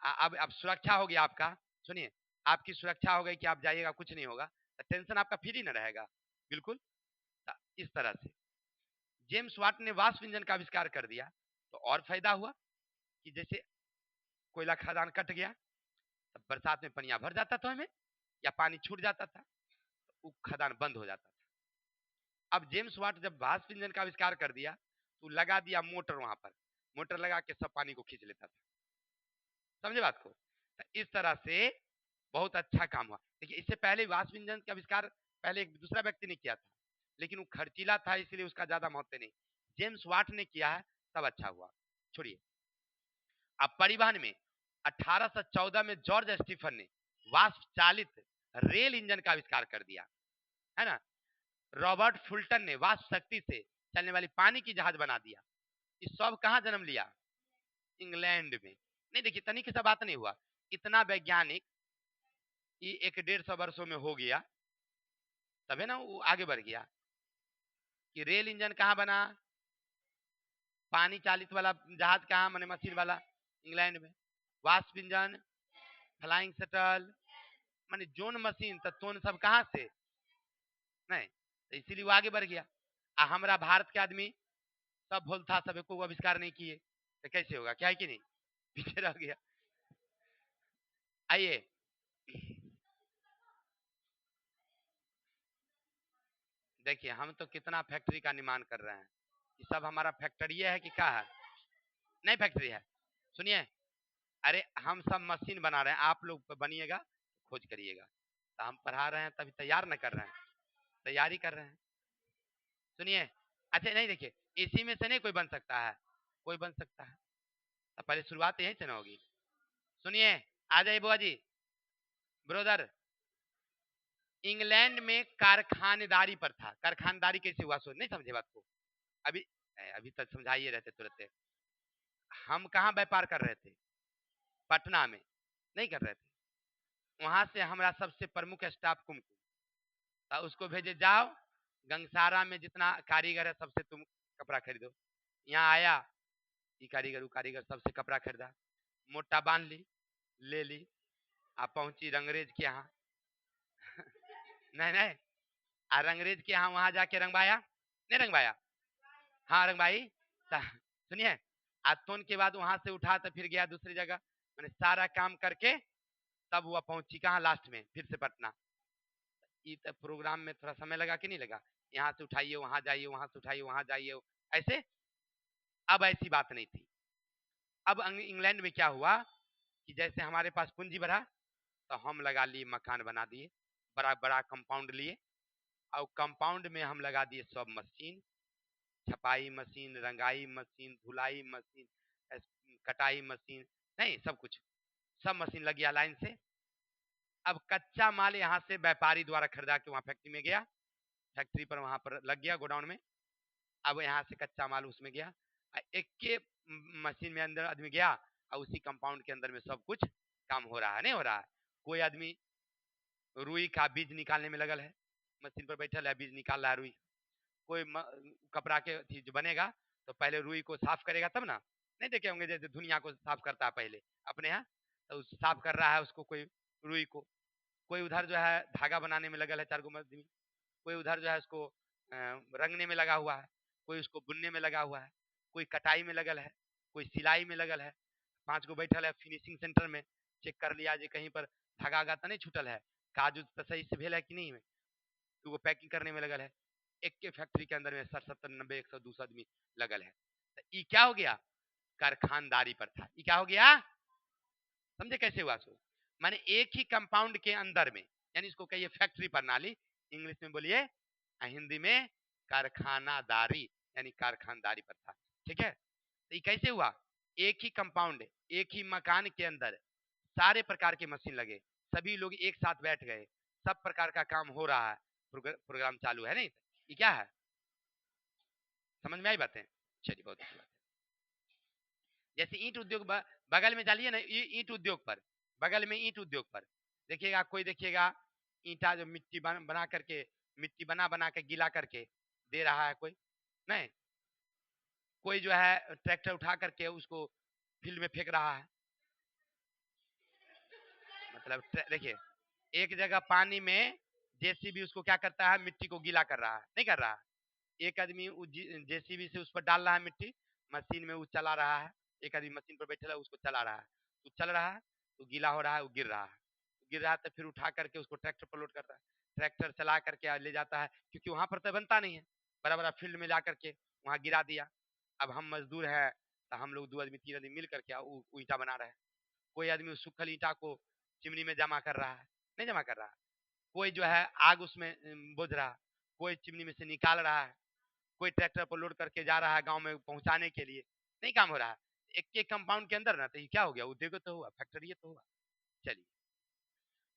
Speaker 1: अब सुरक्षा हो गया आपका, सुनिए आपकी सुरक्षा हो गई कि आप जाइएगा कुछ नहीं होगा, तो टेंशन आपका फ्री ना रहेगा, बिल्कुल। तो इस तरह से जेम्स वाट ने वाष्प इंजन का आविष्कार कर दिया, तो और फायदा हुआ कि जैसे कोयला खदान कट गया, तब बरसात में पनिया भर जाता था हमें, या पानी छूट जाता था, तो वो खदान बंद हो जाता था। अब जेम्स वाट जब वाष्प इंजन का आविष्कार कर दिया, तो लगा दिया मोटर वहां पर, मोटर लगा के सब पानी को खींच लेता था। समझे बात को? तो इस तरह से बहुत अच्छा काम हुआ। देखिए इससे पहले वाष्प इंजन का आविष्कार पहले एक दूसरा व्यक्ति ने किया था, लेकिन वो खर्चीला था इसलिए उसका ज्यादा महत्व नहीं। जेम्स वाट ने किया है तब अच्छा हुआ। छोड़िए, अब परिवहन में 1814 में जॉर्ज स्टीफन ने वाष्प चालित रेल इंजन का आविष्कार कर दिया, है ना। रॉबर्ट फुल्टन ने वाष्प शक्ति से चलने वाली पानी की जहाज बना दिया। ये सब कहाँ जन्म लिया? इंग्लैंड में। नहीं देखिए तनिक सा बात नहीं हुआ, इतना वैज्ञानिक ये 100-150 वर्षों में हो गया, तबे ना वो आगे बढ़ गया। कि रेल इंजन कहाँ बना, पानी चालित वाला जहाज कहाँ, माने मशीन वाला, इंग्लैंड में। वाष्प इंजन, फ्लाइंग शटल, माने जोन मशीन, तो तोन सब कहाँ से? नहीं, तो इसीलिए वो आगे बढ़ गया। हमारा भारत के आदमी सब भूल था, सब को आविष्कार नहीं किए, तो कैसे होगा? क्या है कि नहीं, पीछे रह गया। आइए देखिए, हम तो कितना फैक्ट्री का निर्माण कर रहे हैं, ये सब हमारा फैक्ट्री है कि क्या है? नहीं फैक्ट्री है। सुनिए, अरे हम सब मशीन बना रहे हैं, आप लोग बनिएगा, खोज करिएगा। तो हम पढ़ा रहे हैं तभी तैयार न कर रहे हैं, तैयारी कर रहे हैं। सुनिए, अच्छा नहीं देखिए, इसी में से नहीं कोई बन सकता है, कोई बन सकता है, तो पहले शुरुआत यहीं से ना होगी। सुनिए, आ जाइए बुआ जी, ब्रदर। इंग्लैंड में कारखानेदारी पर था। कारखानदारी कैसे हुआ सोच नहीं समझे बात को? अभी अभी तक समझाइए रहते तुरंत। हम कहाँ व्यापार कर रहे थे? पटना में नहीं कर रहे थे। वहां से हमारा सबसे प्रमुख स्टाफ कुमकुम था, उसको भेजे जाओ गंगसारा में जितना कारीगर है सबसे तुम कपड़ा खरीदो। यहाँ आया, ये कारीगर वो कारीगर सबसे कपड़ा खरीदा, मोटा बांध ली, ले ली, आप पहुंची रंगरेज के यहाँ। नहीं नहीं, रंगरेज के यहाँ वहां जाके रंगवाया, नहीं रंगवाया, हाँ रंगवाई। सुनिए, आतोन के बाद वहां से उठा तो फिर गया दूसरी जगह, मैंने सारा काम करके तब वह पहुंची कहाँ, लास्ट में फिर से पटना। ये तो प्रोग्राम में थोड़ा समय लगा कि नहीं लगा? यहाँ से उठाइए वहां जाइए, वहां से उठाइए वहां जाइए, ऐसे। अब ऐसी बात नहीं थी। अब इंग्लैंड में क्या हुआ कि जैसे हमारे पास पूंजी बढ़ा, तो हम लगा लिए मकान बना दिए, बड़ा बड़ा कंपाउंड लिए, और कंपाउंड में हम लगा दिए सब मशीन, छपाई मशीन, रंगाई मशीन, धुलाई मशीन, कटाई मशीन, नहीं सब कुछ, सब मशीन लग गया लाइन से। अब कच्चा माल यहाँ से व्यापारी द्वारा खरीदा के वहां फैक्ट्री में गया, फैक्ट्री पर वहां पर लग गया गोडाउन में। अब यहाँ से कच्चा माल उसमें गया, एक के मशीन में अंदर आदमी गया, और उसी कंपाउंड के अंदर में सब कुछ काम हो रहा है, नहीं हो रहा है? कोई आदमी रुई का बीज निकालने में लगल है, मशीन पर बैठल है, बीज निकाल रहा है रुई। कोई कपड़ा के चीज बनेगा तो पहले रुई को साफ करेगा तब ना, नहीं देखे होंगे जैसे दुनिया को साफ करता है पहले अपने यहाँ, तो साफ कर रहा है उसको कोई रुई को। कोई उधर जो है धागा बनाने में लगल है 4 गो आदमी, कोई उधर जो है उसको रंगने में लगा हुआ है, कोई उसको बुनने में लगा हुआ है, कोई कटाई में लगल है, कोई सिलाई में लगल है। 5 गो बैठल है फिनिशिंग सेंटर में, चेक कर लिया जी कहीं पर धागा तो नहीं छूटल है, काजू तो सही से भेल है कि नहीं है, तो वो पैकिंग करने में लगल है। एक के फैक्ट्री के अंदर में 60, 70, 90, 100, 200 आदमी लगल है। तो ये क्या हो गया? कारखानदारी पर था। ये क्या हो गया? समझे कैसे हुआ सो? माने एक ही कंपाउंड के अंदर में, यानी इसको कहिए फैक्ट्री प्रणाली, इंग्लिश में बोलिए, हिंदी में कारखानादारी, यानी कारखानदारी पर था। ठीक है, तो ये कैसे हुआ? एक ही कंपाउंड, एक ही मकान के अंदर सारे प्रकार के मशीन लगे, सभी लोग एक साथ बैठ गए, सब प्रकार का काम हो रहा है, प्रोग्राम चालू है, नहीं? ये क्या है? समझ में आई बातें? चलिए बहुत अच्छी बात है। जैसे ईंट उद्योग बगल में डालिए ना, ईंट उद्योग पर, बगल में ईंट उद्योग पर देखिएगा, कोई देखिएगा ईंटा जो मिट्टी बना करके, मिट्टी बना बना के गीला करके दे रहा है, कोई नहीं। कोई जो है ट्रैक्टर उठा करके उसको फील्ड में फेंक रहा है। मतलब देखिए, एक जगह पानी में जेसीबी उसको क्या करता है, मिट्टी को गीला कर रहा है, नहीं कर रहा है? एक आदमी जेसीबी से उस पर डाल रहा है मिट्टी, मशीन में वो चला रहा है, एक आदमी मशीन पर बैठा है उसको चला रहा है, तो चल रहा है, तो गीला हो रहा है, वो गिर रहा है, गिर रहा है, तो फिर उठा करके उसको ट्रैक्टर पर लोड करता है, ट्रैक्टर चला करके ले जाता है, क्योंकि वहां पर तो बनता नहीं है, बड़ा बड़ा फील्ड में ला करके वहां गिरा दिया। अब हम मजदूर हैं, तो हम लोग 2 आदमी 3 आदमी मिल करके वो ईंटा बना रहे हैं। कोई आदमी उस सूखल ईंटा को चिमनी में जमा कर रहा है, नहीं जमा कर रहा, कोई जो है आग उसमें बोझ रहा, कोई चिमनी में से निकाल रहा है, कोई ट्रैक्टर पर लोड करके जा रहा है गांव में पहुंचाने के लिए, नहीं काम हो रहा है एक एक कंपाउंड के अंदर ना। तो ये क्या हो गया, उद्योग तो हुआ, फैक्ट्री तो हुआ। चलिए,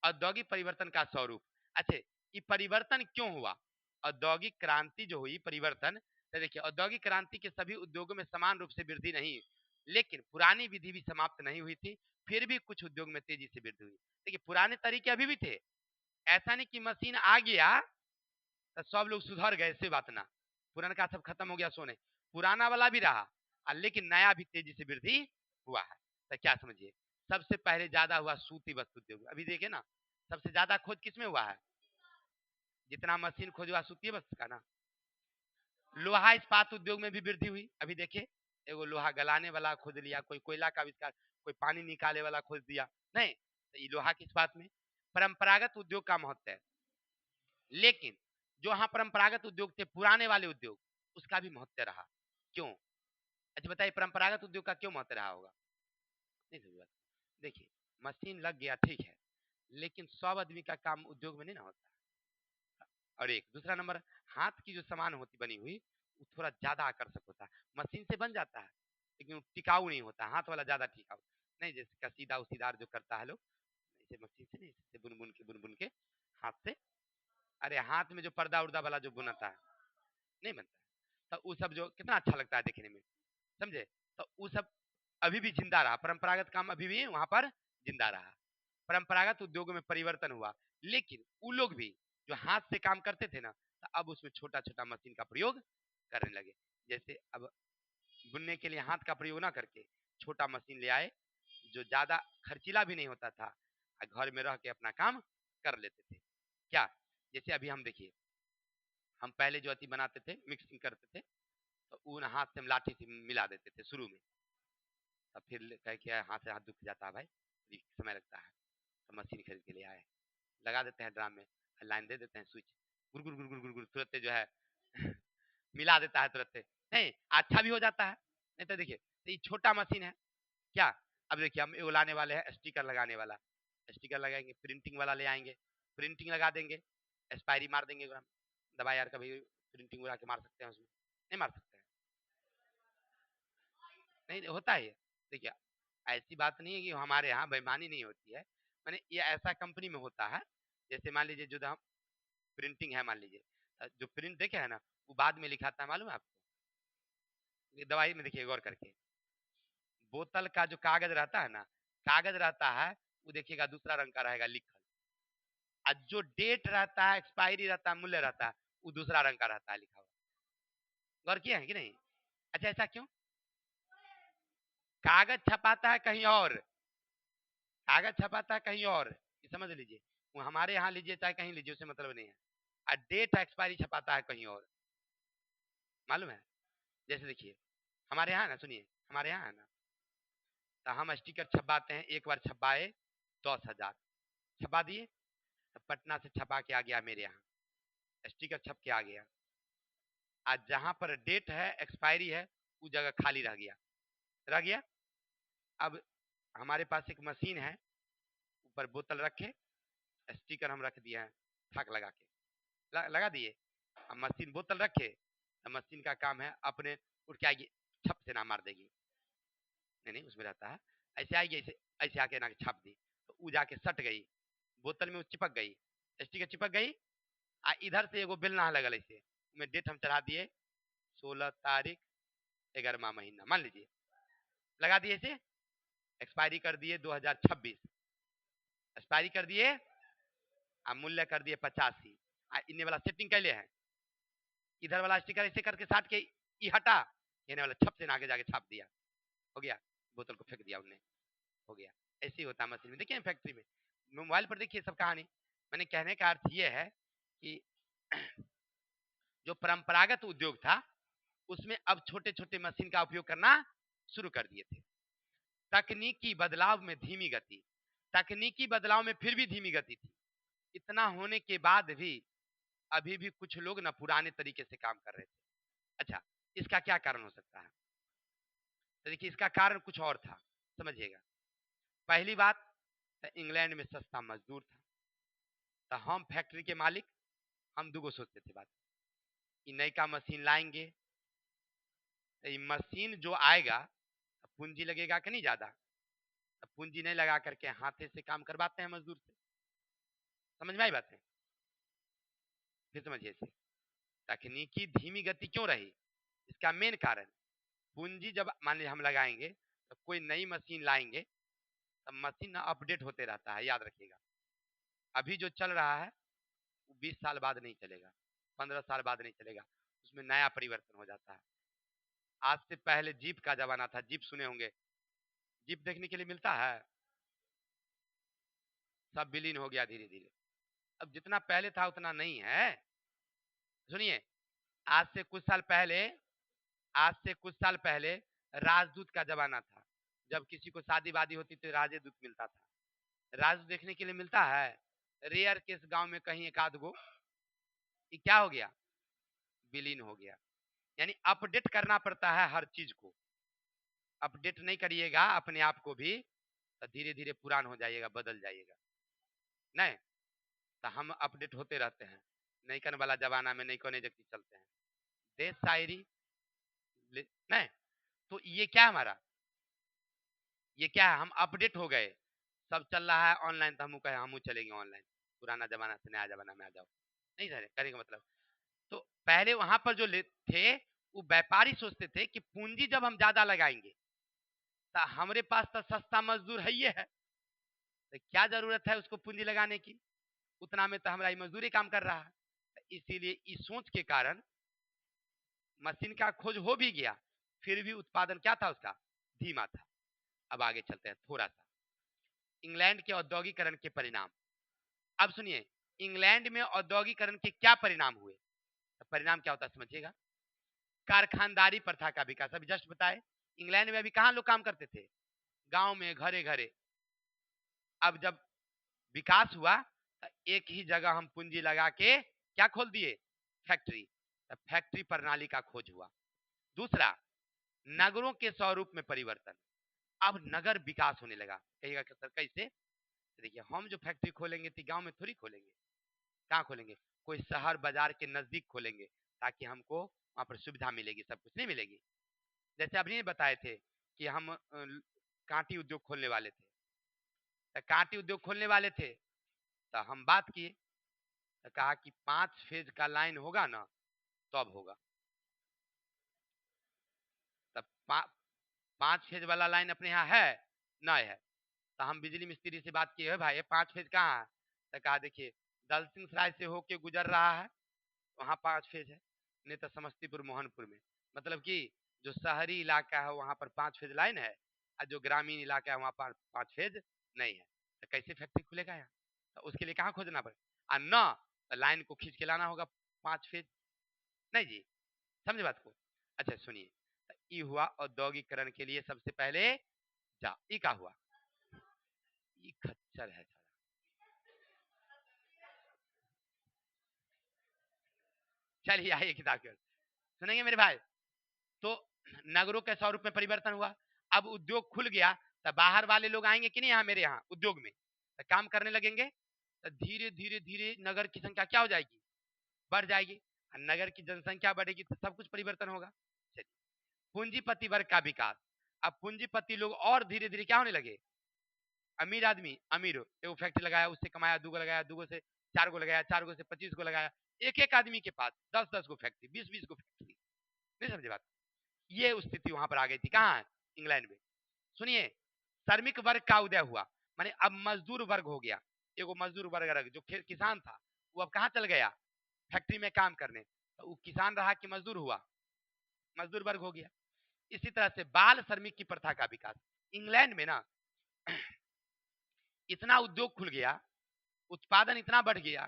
Speaker 1: औद्योगिक परिवर्तन का स्वरूप। अच्छा, ये परिवर्तन क्यों हुआ? औद्योगिक क्रांति जो हुई परिवर्तन, तो देखिए औद्योगिक क्रांति के सभी उद्योगों में समान रूप से वृद्धि नहीं, लेकिन पुरानी विधि भी समाप्त नहीं हुई थी, फिर भी कुछ उद्योग में तेजी से वृद्धि हुई। देखिए पुराने तरीके अभी भी थे, ऐसा नहीं कि मशीन आ गया तो सब लोग सुधर गए, ऐसे बात ना, पुराना का सब खत्म हो गया सोने, पुराना वाला भी रहा लेकिन नया भी तेजी से वृद्धि हुआ है। तो क्या समझिए, सबसे पहले ज्यादा हुआ सूती वस्त्र उद्योग। अभी देखे ना, सबसे ज्यादा खोज किसमें हुआ है? जितना मशीन खोज हुआ सूती वस्त्र का ना। लोहा इस्पात उद्योग में भी वृद्धि हुई। अभी देखिए, एगो लोहा गलाने वाला खोज लिया, कोई कोयला का आविष्कार, कोई पानी निकाले वाला खोज दिया, नहीं तो ये लोहा के इस्पात में। परंपरागत उद्योग का महत्व है, लेकिन जो हाँ परंपरागत उद्योग थे पुराने वाले उद्योग, उसका भी महत्व रहा। क्यों? अच्छा बताइए, परंपरागत उद्योग का क्यों महत्व रहा होगा? नहीं समझ बात। देखिए, मशीन लग गया ठीक है, लेकिन सब आदमी का काम उद्योग में नहीं ना होता। और एक दूसरा नंबर, हाथ की जो सामान होती बनी हुई वो थोड़ा ज्यादा आकर्षक होता है, मशीन से बन जाता है लेकिन वो टिकाऊ नहीं होता, हाथ वाला ज्यादा टिकाऊ। नहीं जैसे कसीदा उसीदार जो करता है लोग, ऐसे मशीन से नहीं, ऐसे बुन बुन के हाथ से। अरे हाथ में जो पर्दा उर्दा वाला जो बुनाता है नहीं बनता है, तो वो सब जो कितना अच्छा लगता है देखने में, समझे? तो वो सब अभी भी जिंदा रहा, परंपरागत काम अभी भी वहां पर जिंदा रहा। परंपरागत उद्योगों में परिवर्तन हुआ, लेकिन वो लोग भी जो हाथ से काम करते थे ना, तो अब उसमें छोटा छोटा मशीन का प्रयोग करने लगे। जैसे अब बुनने के लिए हाथ का प्रयोग ना करके छोटा मशीन ले आए, जो ज्यादा खर्चीला भी नहीं होता था, घर में रह के अपना काम कर लेते थे। क्या? जैसे अभी हम देखिए, हम पहले जो अति बनाते थे, मिक्सिंग करते थे, तो ऊन हाथ से हम लाठी से मिला देते थे शुरू में, तब फिर कह के हाथ से हाथ दुख जाता है भाई, समय लगता है, तो मशीन खरीद के ले आए, लगा देते हैं ड्राम में, लाइन दे देते हैं, स्विच गुर गुर गुर गुर गुर गुर तुरंत जो है मिला देता है तुरंत। नहीं अच्छा भी हो जाता है। नहीं तो देखिए, तो ये छोटा मशीन है क्या। अब देखिए हम वो लाने वाले हैं स्टिकर लगाने वाला, स्टिकर लगाएंगे, प्रिंटिंग वाला ले आएंगे, प्रिंटिंग लगा देंगे, एक्सपायरी मार देंगे। दवा यार कभी प्रिंटिंग उड़ा के मार सकते हैं उसमें? नहीं मार सकते हैं। नहीं होता है। देखिए ऐसी बात नहीं है कि हमारे यहाँ बेईमानी नहीं होती है, मैंने ये ऐसा कंपनी में होता है। जैसे मान लीजिए जो हम प्रिंटिंग है, मान लीजिए जो प्रिंट देखे है ना, वो बाद में लिखाता है, मालूम है आपको? ये दवाई में देखिए गौर करके, बोतल का जो कागज रहता है ना, कागज रहता है वो देखिएगा दूसरा रंग का रहेगा लिखल, और जो डेट रहता है, एक्सपायरी रहता है, मूल्य रहता है, वो दूसरा रंग का रहता है लिखा हुआ। गौर किया है कि नहीं? अच्छा ऐसा क्यों? कागज छपाता है कहीं और, कागज छपाता है कहीं और, ये समझ लीजिए। वो हमारे यहाँ लीजिए चाहे कहीं लीजिए, उससे मतलब नहीं है। और डेट एक्सपायरी छपाता है कहीं और, मालूम है? जैसे देखिए हमारे यहाँ ना, सुनिए हमारे यहाँ है ना, तो हम स्टिकर छपाते हैं, एक बार छपाए 10,000 छपा दिए, तो पटना से छपा के आ गया मेरे यहाँ, स्टिकर छप के आ गया, आज जहां पर डेट है एक्सपायरी है वो जगह खाली रह गया, रह गया। अब हमारे पास एक मशीन है, ऊपर बोतल रखे, स्टिकर हम रख दिए हैं थाक लगा के, लगा दिए। अब मशीन बोतल रखे, तो मशीन का काम है अपने उठ के आएगी, छप से ना मार देगी, नहीं नहीं उसमें रहता है, ऐसे आएगी, ऐसे ऐसे आके ना छाप दी, तो वो जाके सट गई बोतल में, वो चिपक गई, स्टिकर चिपक गई। आ इधर से एगो बेलना लगल ऐसे, में डेट हम चढ़ा दिए 16 तारीख 11वां महीना, मान लीजिए लगा दिए ऐसे, एक्सपायरी कर दिए 2026, एक्सपायरी कर दिए, आ मूल्य कर दिए 85। आ इन्ने वाला सेटिंग कैले है, इधर वाला स्टिकर ऐसे करके साट के ई हटा, इन्हें वाला छप से आगे जाके छाप दिया, हो गया, बोतल को फेंक दिया उनने, हो गया। ऐसे ही होता है मशीन में, देखिए फैक्ट्री में, मोबाइल पर देखिए सब कहानी। मैंने कहने का अर्थ ये है कि जो परंपरागत उद्योग था उसमें अब छोटे छोटे मशीन का उपयोग करना शुरू कर दिए थे। तकनीकी बदलाव में धीमी गति, तकनीकी बदलाव में फिर भी धीमी गति थी, इतना होने के बाद भी अभी भी कुछ लोग ना पुराने तरीके से काम कर रहे थे। अच्छा इसका क्या कारण हो सकता है? तो देखिए इसका कारण कुछ और था, समझिएगा। पहली बात, तो इंग्लैंड में सस्ता मजदूर था। तो हम फैक्ट्री के मालिक, हम दुगो सोचते थे बात, कि नई का मशीन लाएंगे, तो ये मशीन जो आएगा तो पूंजी लगेगा कि नहीं ज्यादा, तो पूंजी नहीं लगा करके हाथे से काम करवाते हैं मजदूर से। समझ में आई बात है? फिर समझिए इसे, तकनीकी धीमी गति क्यों रही, इसका मेन कारण, पूंजी जब मान लीजिए हम लगाएंगे तो कोई नई मशीन लाएंगे, तो मशीन ना अपडेट होते रहता है, याद रखिएगा। अभी जो चल रहा है वो 20 साल बाद नहीं चलेगा, 15 साल बाद नहीं चलेगा, उसमें नया परिवर्तन हो जाता है। आज से पहले जीप का जमाना था, जीप सुने होंगे, जीप देखने के लिए मिलता है, सब विलीन हो गया धीरे धीरे। अब जितना पहले था उतना नहीं है। सुनिए, आज से कुछ साल पहले, आज से कुछ साल पहले राजदूत का जमाना था। जब किसी को शादी वादी होती तो राजदूत मिलता था। राजदूत देखने के लिए मिलता है, रेयर केस गांव में कहीं एक आध गो। ये क्या हो गया, विलीन हो गया। यानी अपडेट करना पड़ता है हर चीज को। अपडेट नहीं करिएगा अपने आप को भी तो धीरे धीरे पुरान हो जाइएगा, बदल जाइएगा। नहीं तो हम अपडेट होते रहते हैं, नईकन वाला जमाना में नईकन व्यक्ति चलते हैं। देश शायरी नहीं, तो ये क्या हमारा, ये क्या है, हम अपडेट हो गए, सब चल रहा है ऑनलाइन, तो हम कहे हम चलेंगे ऑनलाइन, पुराना जमाना से नया जमाना में आ जाओ। नहीं सर, करेंगे मतलब। तो पहले वहां पर जो थे वो व्यापारी सोचते थे कि पूंजी जब हम ज्यादा लगाएंगे तो हमारे पास तो सस्ता मजदूर है, ये है, तो क्या जरूरत है उसको पूंजी लगाने की, उतना में तो हमारा मजदूरी काम कर रहा है। इसीलिए इस सोच के कारण मशीन का खोज हो भी गया, फिर भी उत्पादन क्या था उसका, धीमा था। अब आगे चलते हैं थोड़ा सा, इंग्लैंड के औद्योगिकरण के परिणाम। अब सुनिए, इंग्लैंड में औद्योगिकरण के क्या परिणाम हुए, तो परिणाम क्या होता है समझिएगा। कारखानदारी प्रथा का विकास, अभी जस्ट बताए, इंग्लैंड में अभी कहाँ लोग काम करते थे, गांव में, घरे घरे। अब जब विकास हुआ तो एक ही जगह हम पूंजी लगा के क्या खोल दिए, फैक्ट्री। तो फैक्ट्री प्रणाली का खोज हुआ। दूसरा, नगरों के स्वरूप में परिवर्तन। अब नगर विकास होने लगा। कहिएगा कि सर कैसे, देखिए हम जो फैक्ट्री खोलेंगे तो गांव में थोड़ी खोलेंगे, कहाँ खोलेंगे, कोई शहर बाजार के नजदीक खोलेंगे, ताकि हमको वहां पर सुविधा मिलेगी, सब कुछ नहीं मिलेगी। जैसे अभी बताए थे कि हम कांटी उद्योग खोलने वाले थे, तो कांटी उद्योग खोलने वाले थे, तो हम बात किए, तो कहा कि 5 फेज का लाइन होगा ना तब होगा। तब 5 फेज वाला लाइन अपने यहाँ है नहीं है, तो हम बिजली मिस्त्री से बात किए, भाई 5 फेज कहाँ है, तो कहा देखिए दलसिंह सराय से होके गुजर रहा है, वहाँ 5 फेज है, नहीं तो समस्तीपुर मोहनपुर में, मतलब कि जो शहरी इलाका है वहाँ पर 5 फेज लाइन है, और जो ग्रामीण इलाका है वहाँ पर 5 फेज नहीं है। तो कैसे फैक्ट्री खुलेगा यहाँ, तो उसके लिए कहाँ खोजना पड़ेगा, और न तो लाइन को खींच के लाना होगा 5 फेज। नहीं जी, समझे बात को। अच्छा सुनिए, तो ये हुआ औद्योगिकरण के लिए सबसे पहले, जा ये क्या हुआ, ये खच्चर है साला। चलिए आइए किताब के, सुनेंगे मेरे भाई। तो नगरों के स्वरूप में परिवर्तन हुआ। अब उद्योग खुल गया, तो बाहर वाले लोग आएंगे कि नहीं यहाँ मेरे यहाँ उद्योग में, तो काम करने लगेंगे, तो धीरे धीरे धीरे नगर की संख्या क्या हो जाएगी, बढ़ जाएगी। नगर की जनसंख्या बढ़ेगी तो सब कुछ परिवर्तन होगा। चलिए, पूंजीपति वर्ग का विकास। अब पूंजीपति लोग और धीरे धीरे क्या होने लगे, अमीर आदमी, अमीर एगो फैक्ट्री लगाया, उससे कमाया, दूगो लगाया, दूगो से 4 गो लगाया, 4 गो से 25 गो लगाया, एक एक आदमी के पास 10-10 गो फैक्ट्री, 20-20 गो फैक्ट्री। नहीं समझे बात, ये स्थिति वहां पर आ गई थी, कहाँ, इंग्लैंड में। सुनिए, श्रमिक वर्ग का उदय हुआ, माने अब मजदूर वर्ग हो गया। एगो मजदूर वर्ग जो किसान था वो अब कहाँ चल गया, फैक्ट्री में काम करने, तो वो किसान रहा कि मजदूर हुआ, मजदूर वर्ग हो गया। इसी तरह से बाल श्रमिक की प्रथा का विकास। इंग्लैंड में ना इतना उद्योग खुल गया, उत्पादन इतना बढ़ गया,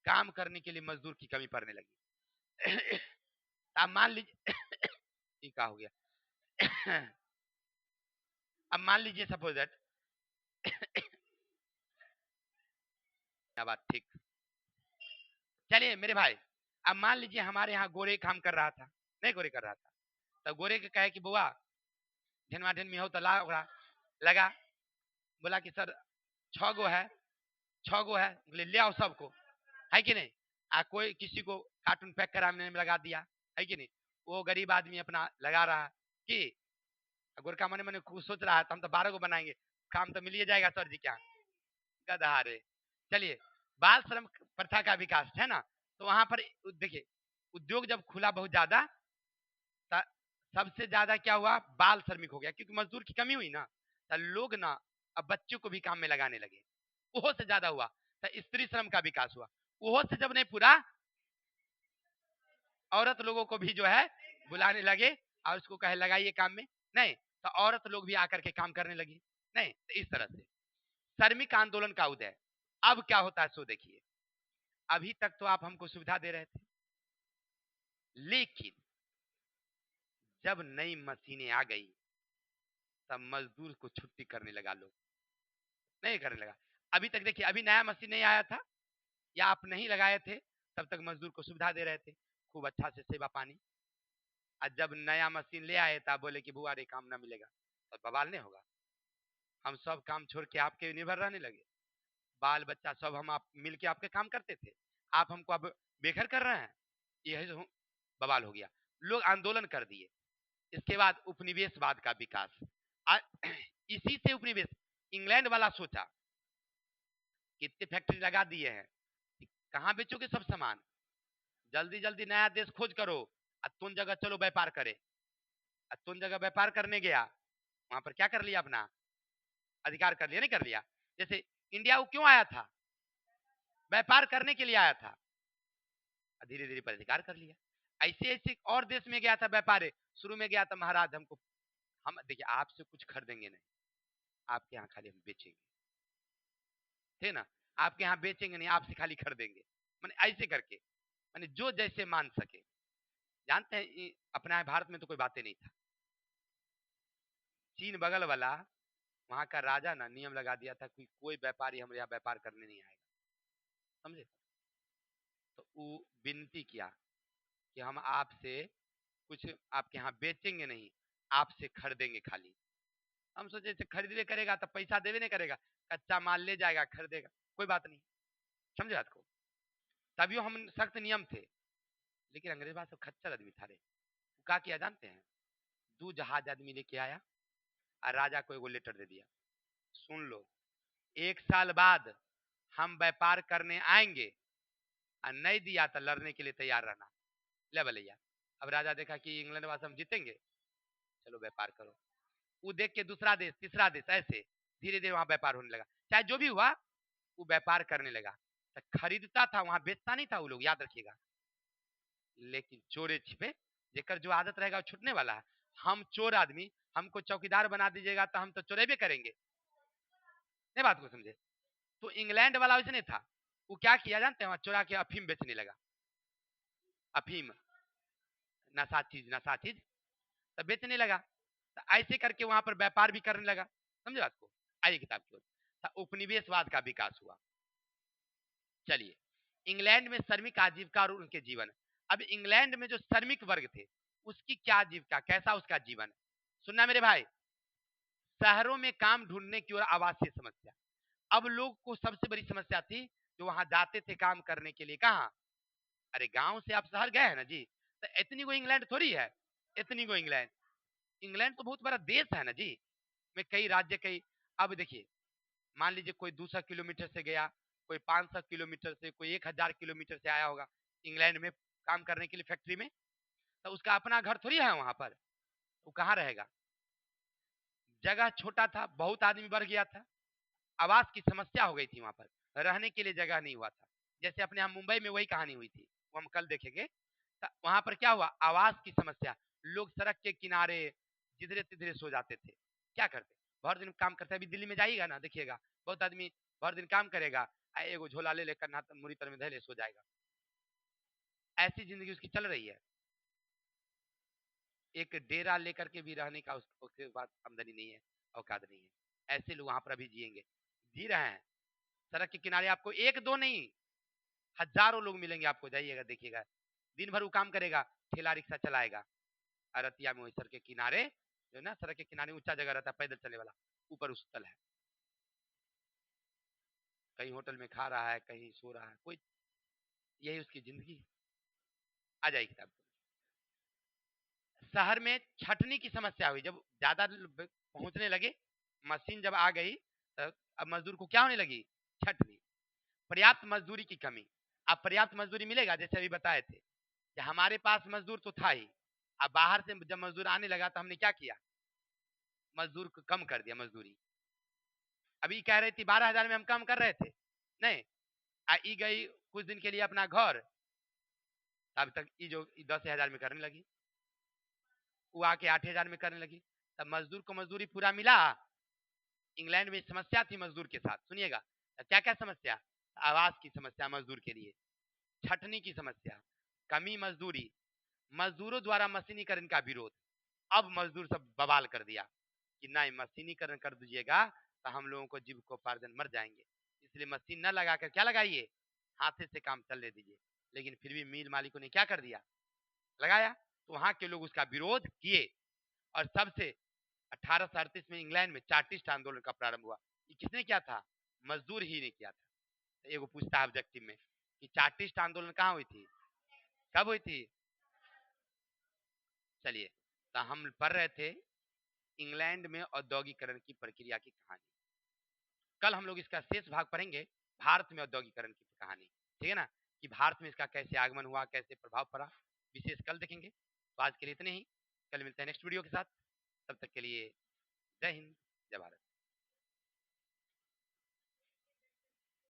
Speaker 1: काम करने के लिए मजदूर की कमी पड़ने लगी। अब मान लीजिए ये क्या हो गया, अब मान लीजिए सपोज दैट, क्या बात ठीक, चलिए मेरे भाई, अब मान लीजिए हमारे यहाँ गोरे काम कर रहा था, नहीं गोरे कर रहा था, तो गोरे के कहे कि बुआ ढेनवा ढेन में हो तो ला ओकरा लगा, बोला कि सर 6 गो है, 6 गो है, बोले ले आओ सबको, है कि नहीं। कोई किसी को कार्टून पैक कराने में लगा दिया, है कि नहीं। वो गरीब आदमी अपना लगा रहा कि गोरखा मने मने खुद सोच रहा है तो हम तो 12 को बनाएंगे, काम तो मिल ही जाएगा सर जी क्या, गधा रे। चलिए, बाल श्रम प्रथा का विकास है ना, तो वहां पर देखिए उद्योग जब खुला बहुत ज्यादा, सबसे ज्यादा क्या हुआ, बाल श्रमिक हो गया, क्योंकि मजदूर की कमी हुई ना, तो लोग ना अब बच्चों को भी काम में लगाने लगे, वो से ज्यादा हुआ। तो स्त्री श्रम का विकास हुआ, वो से जब नहीं पूरा, औरत लोगों को भी जो है बुलाने लगे और उसको कहे लगाइए काम में, नहीं तो औरत लोग भी आकर के काम करने लगी, नहीं तो इस तरह से श्रमिक आंदोलन का उदय। अब क्या होता है सो देखिए, अभी तक तो आप हमको सुविधा दे रहे थे, लेकिन जब नई मशीनें आ गई तब मजदूर को छुट्टी करने लगा, लोग नहीं करने लगा। अभी तक देखिए, अभी नया मशीन नहीं आया था या आप नहीं लगाए थे, तब तक मजदूर को सुविधा दे रहे थे, खूब अच्छा से सेवा पानी। और जब नया मशीन ले आए तब बोले कि बुआ रे काम ना मिलेगा, तो बवाल नहीं होगा। हम सब काम छोड़ के आपके निर्भर रहने लगे, बाल बच्चा सब हम आप मिल के आपके काम करते थे, आप हमको अब बेघर कर रहे हैं, यही तो बवाल हो गया। लोग आंदोलन कर दिए। इसके बाद उपनिवेशवाद का विकास। इसी से उपनिवेश, इंग्लैंड वाला सोचा कितने फैक्ट्री लगा दिए हैं, कहाँ बेचोगे सब सामान, जल्दी जल्दी नया देश खोज करो, तुम जगह चलो व्यापार करे। तुम जगह व्यापार करने गया, वहां पर क्या कर लिया, अपना अधिकार कर लिया, नहीं कर लिया। जैसे इंडिया वो क्यों आया था, व्यापार करने के लिए आया था, धीरे धीरे पर अधिकार कर लिया। ऐसे ऐसे और देश में गया था व्यापार, शुरू में गया था महाराज हमको, हम देखिए आपसे कुछ खरीदेंगे नहीं, आपके यहाँ खाली हम बेचेंगे, थे ना, आपके यहाँ बेचेंगे नहीं, आपसे खाली खरीदेंगे, मैंने ऐसे करके, मैंने जो जैसे मान सके। जानते हैं अपना भारत में तो कोई बातें नहीं था, चीन बगल वाला, वहां का राजा ना नियम लगा दिया था कि कोई व्यापारी हमारे यहाँ व्यापार करने नहीं आएगा, समझे। तो वो विनती किया कि हम आपसे कुछ आपके यहाँ बेचेंगे नहीं, आपसे खरीदेंगे खाली। हम सोचे खरीदे करेगा तो पैसा देवे नहीं करेगा, कच्चा माल ले जाएगा खरीदेगा, कोई बात नहीं, समझे बात को। तभी हम सख्त नियम थे, लेकिन अंग्रेज बात सब खच्चर आदमी था रे। क्या किया जानते हैं, 2 जहाज आदमी लेके आया और राजा को एगो लेटर दे दिया, सुन लो 1 साल बाद हम व्यापार करने आएंगे, और नहीं दिया तो लड़ने के लिए तैयार रहना। ले भैया, अब राजा देखा कि इंग्लैंड वाले हम जीतेंगे, चलो व्यापार करो। वो देख के दूसरा देश, तीसरा देश, ऐसे धीरे धीरे वहां व्यापार होने लगा। चाहे जो भी हुआ, वो व्यापार करने लगा। तो खरीदता था, वहां बेचता नहीं था वो लोग, याद रखिएगा। लेकिन चोरे छिपे, जेकर जो आदत रहेगा वो छूटने वाला है। हम चोर आदमी, हमको चौकीदार बना दीजिएगा तो हम तो चोरेबे करेंगे, नहीं बात को समझे। तो इंग्लैंड वाला वैसे नहीं था, वो क्या किया जानते हैं, वहां चोरा के अफीम बेचने लगा, अफीम, नशा चीज तो बेचने लगा। तो ऐसे करके वहां पर व्यापार भी करने लगा, समझे बात को। आइए किताब की ओर। तो उपनिवेशवाद का विकास हुआ। चलिए, इंग्लैंड में श्रमिक आजीविका और उनके जीवन। अब इंग्लैंड में जो श्रमिक वर्ग थे, उसकी क्या आजीविका, कैसा उसका जीवन, सुनना मेरे भाई। शहरों में काम ढूंढने की ओर आवासीय समस्या। अब लोग को सबसे बड़ी समस्या थी, जो वहां जाते थे काम करने के लिए, कहाँ, अरे गांव से आप शहर गए हैं ना जी, तो इतनी को इंग्लैंड थोड़ी है, इतनी को इंग्लैंड, इंग्लैंड तो बहुत बड़ा देश है ना जी, में कई राज्य, कई। अब देखिए, मान लीजिए कोई 200 किलोमीटर से गया, कोई 500 किलोमीटर से, कोई 1000 किलोमीटर से आया होगा इंग्लैंड में काम करने के लिए फैक्ट्री में, तो उसका अपना घर थोड़ी है वहां पर, वो कहाँ रहेगा। जगह छोटा था, बहुत आदमी बढ़ गया था, आवास की समस्या हो गई थी वहां पर, रहने के लिए जगह नहीं हुआ था। जैसे अपने यहाँ मुंबई में वही कहानी हुई थी, वो हम कल देखेंगे। वहां पर क्या हुआ, आवास की समस्या, लोग सड़क के किनारे जिधरे तिधरे सो जाते थे। क्या करते, भर दिन काम करते, अभी दिल्ली में जाइएगा ना देखिएगा, बहुत आदमी भर दिन काम करेगा, एगो झोला ले लेकर ना मुरी तर में धैले सो जाएगा। ऐसी जिंदगी उसकी चल रही है। एक डेरा लेकर के भी रहने का उसके बाद आमदनी नहीं है, औकात नहीं है। ऐसे लोग वहां पर अभी जिएंगे, जी रहे हैं। सड़क के किनारे आपको एक दो नहीं, हजारों लोग मिलेंगे आपको, जाइएगा देखिएगा। दिन भर वो काम करेगा, ठेला रिक्शा चलाएगा, अरतिया में वही सड़क के किनारे जो ना सड़क के किनारे ऊंचा जगह रहता है पैदल चलने वाला, ऊपर उस तल है, कहीं होटल में खा रहा है, कहीं सो रहा है, कोई, यही उसकी जिंदगी है। आ जाए किताब। शहर में छटनी की समस्या हुई, जब ज्यादा पहुंचने लगे, मशीन जब आ गई, तो अब मजदूर को क्या होने लगी, छटनी। पर्याप्त मजदूरी की कमी। अब पर्याप्त मजदूरी मिलेगा, जैसे अभी बताए थे कि हमारे पास मजदूर तो था ही, अब बाहर से जब मजदूर आने लगा तो हमने क्या किया, मजदूर को कम कर दिया मजदूरी। अभी कह रही थी 12,000 में हम कम कर रहे थे, नहीं, आई गई कुछ दिन के लिए अपना घर, तब तक ये जो 10,000 में करने लगी, वो आके 8,000 में करने लगी। तब मजदूर को मजदूरी पूरा मिला। इंग्लैंड में समस्या थी मजदूर के साथ, सुनिएगा क्या क्या समस्या, आवास की समस्या मजदूर के लिए, छटनी की समस्या, कमी मजदूरी, मजदूरों द्वारा मशीनीकरण का विरोध। अब मजदूर सब बवाल कर दिया कि नहीं मशीनीकरण कर दीजिएगा तो हम लोगों को जीविकोपार्जन मर जाएंगे, इसलिए मशीन न लगाकर क्या लगाइए, हाथे से काम चलने दीजिए। लेकिन फिर भी मिल मालिकों ने क्या कर दिया, लगाया, तो वहां के लोग उसका विरोध किए। और सबसे 1838 में इंग्लैंड में चार्टिस्ट आंदोलन का प्रारंभ हुआ। ये किसने किया था, मजदूर ही ने किया था। तो एगो पूछता है ऑब्जेक्टिव में कि चार्टिस्ट आंदोलन कहाँ हुई थी, कब हुई थी। चलिए, तो हम पढ़ रहे थे इंग्लैंड में औद्योगिकरण की प्रक्रिया की कहानी। कल हम लोग इसका शेष भाग पढ़ेंगे, भारत में औद्योगिकरण की कहानी, ठीक है ना, कि भारत में इसका कैसे आगमन हुआ, कैसे प्रभाव पड़ा, विशेष कल देखेंगे। तो आज के लिए इतने ही, कल मिलते हैं नेक्स्ट वीडियो के साथ, तब तक के लिए जय हिंद, जय भारत।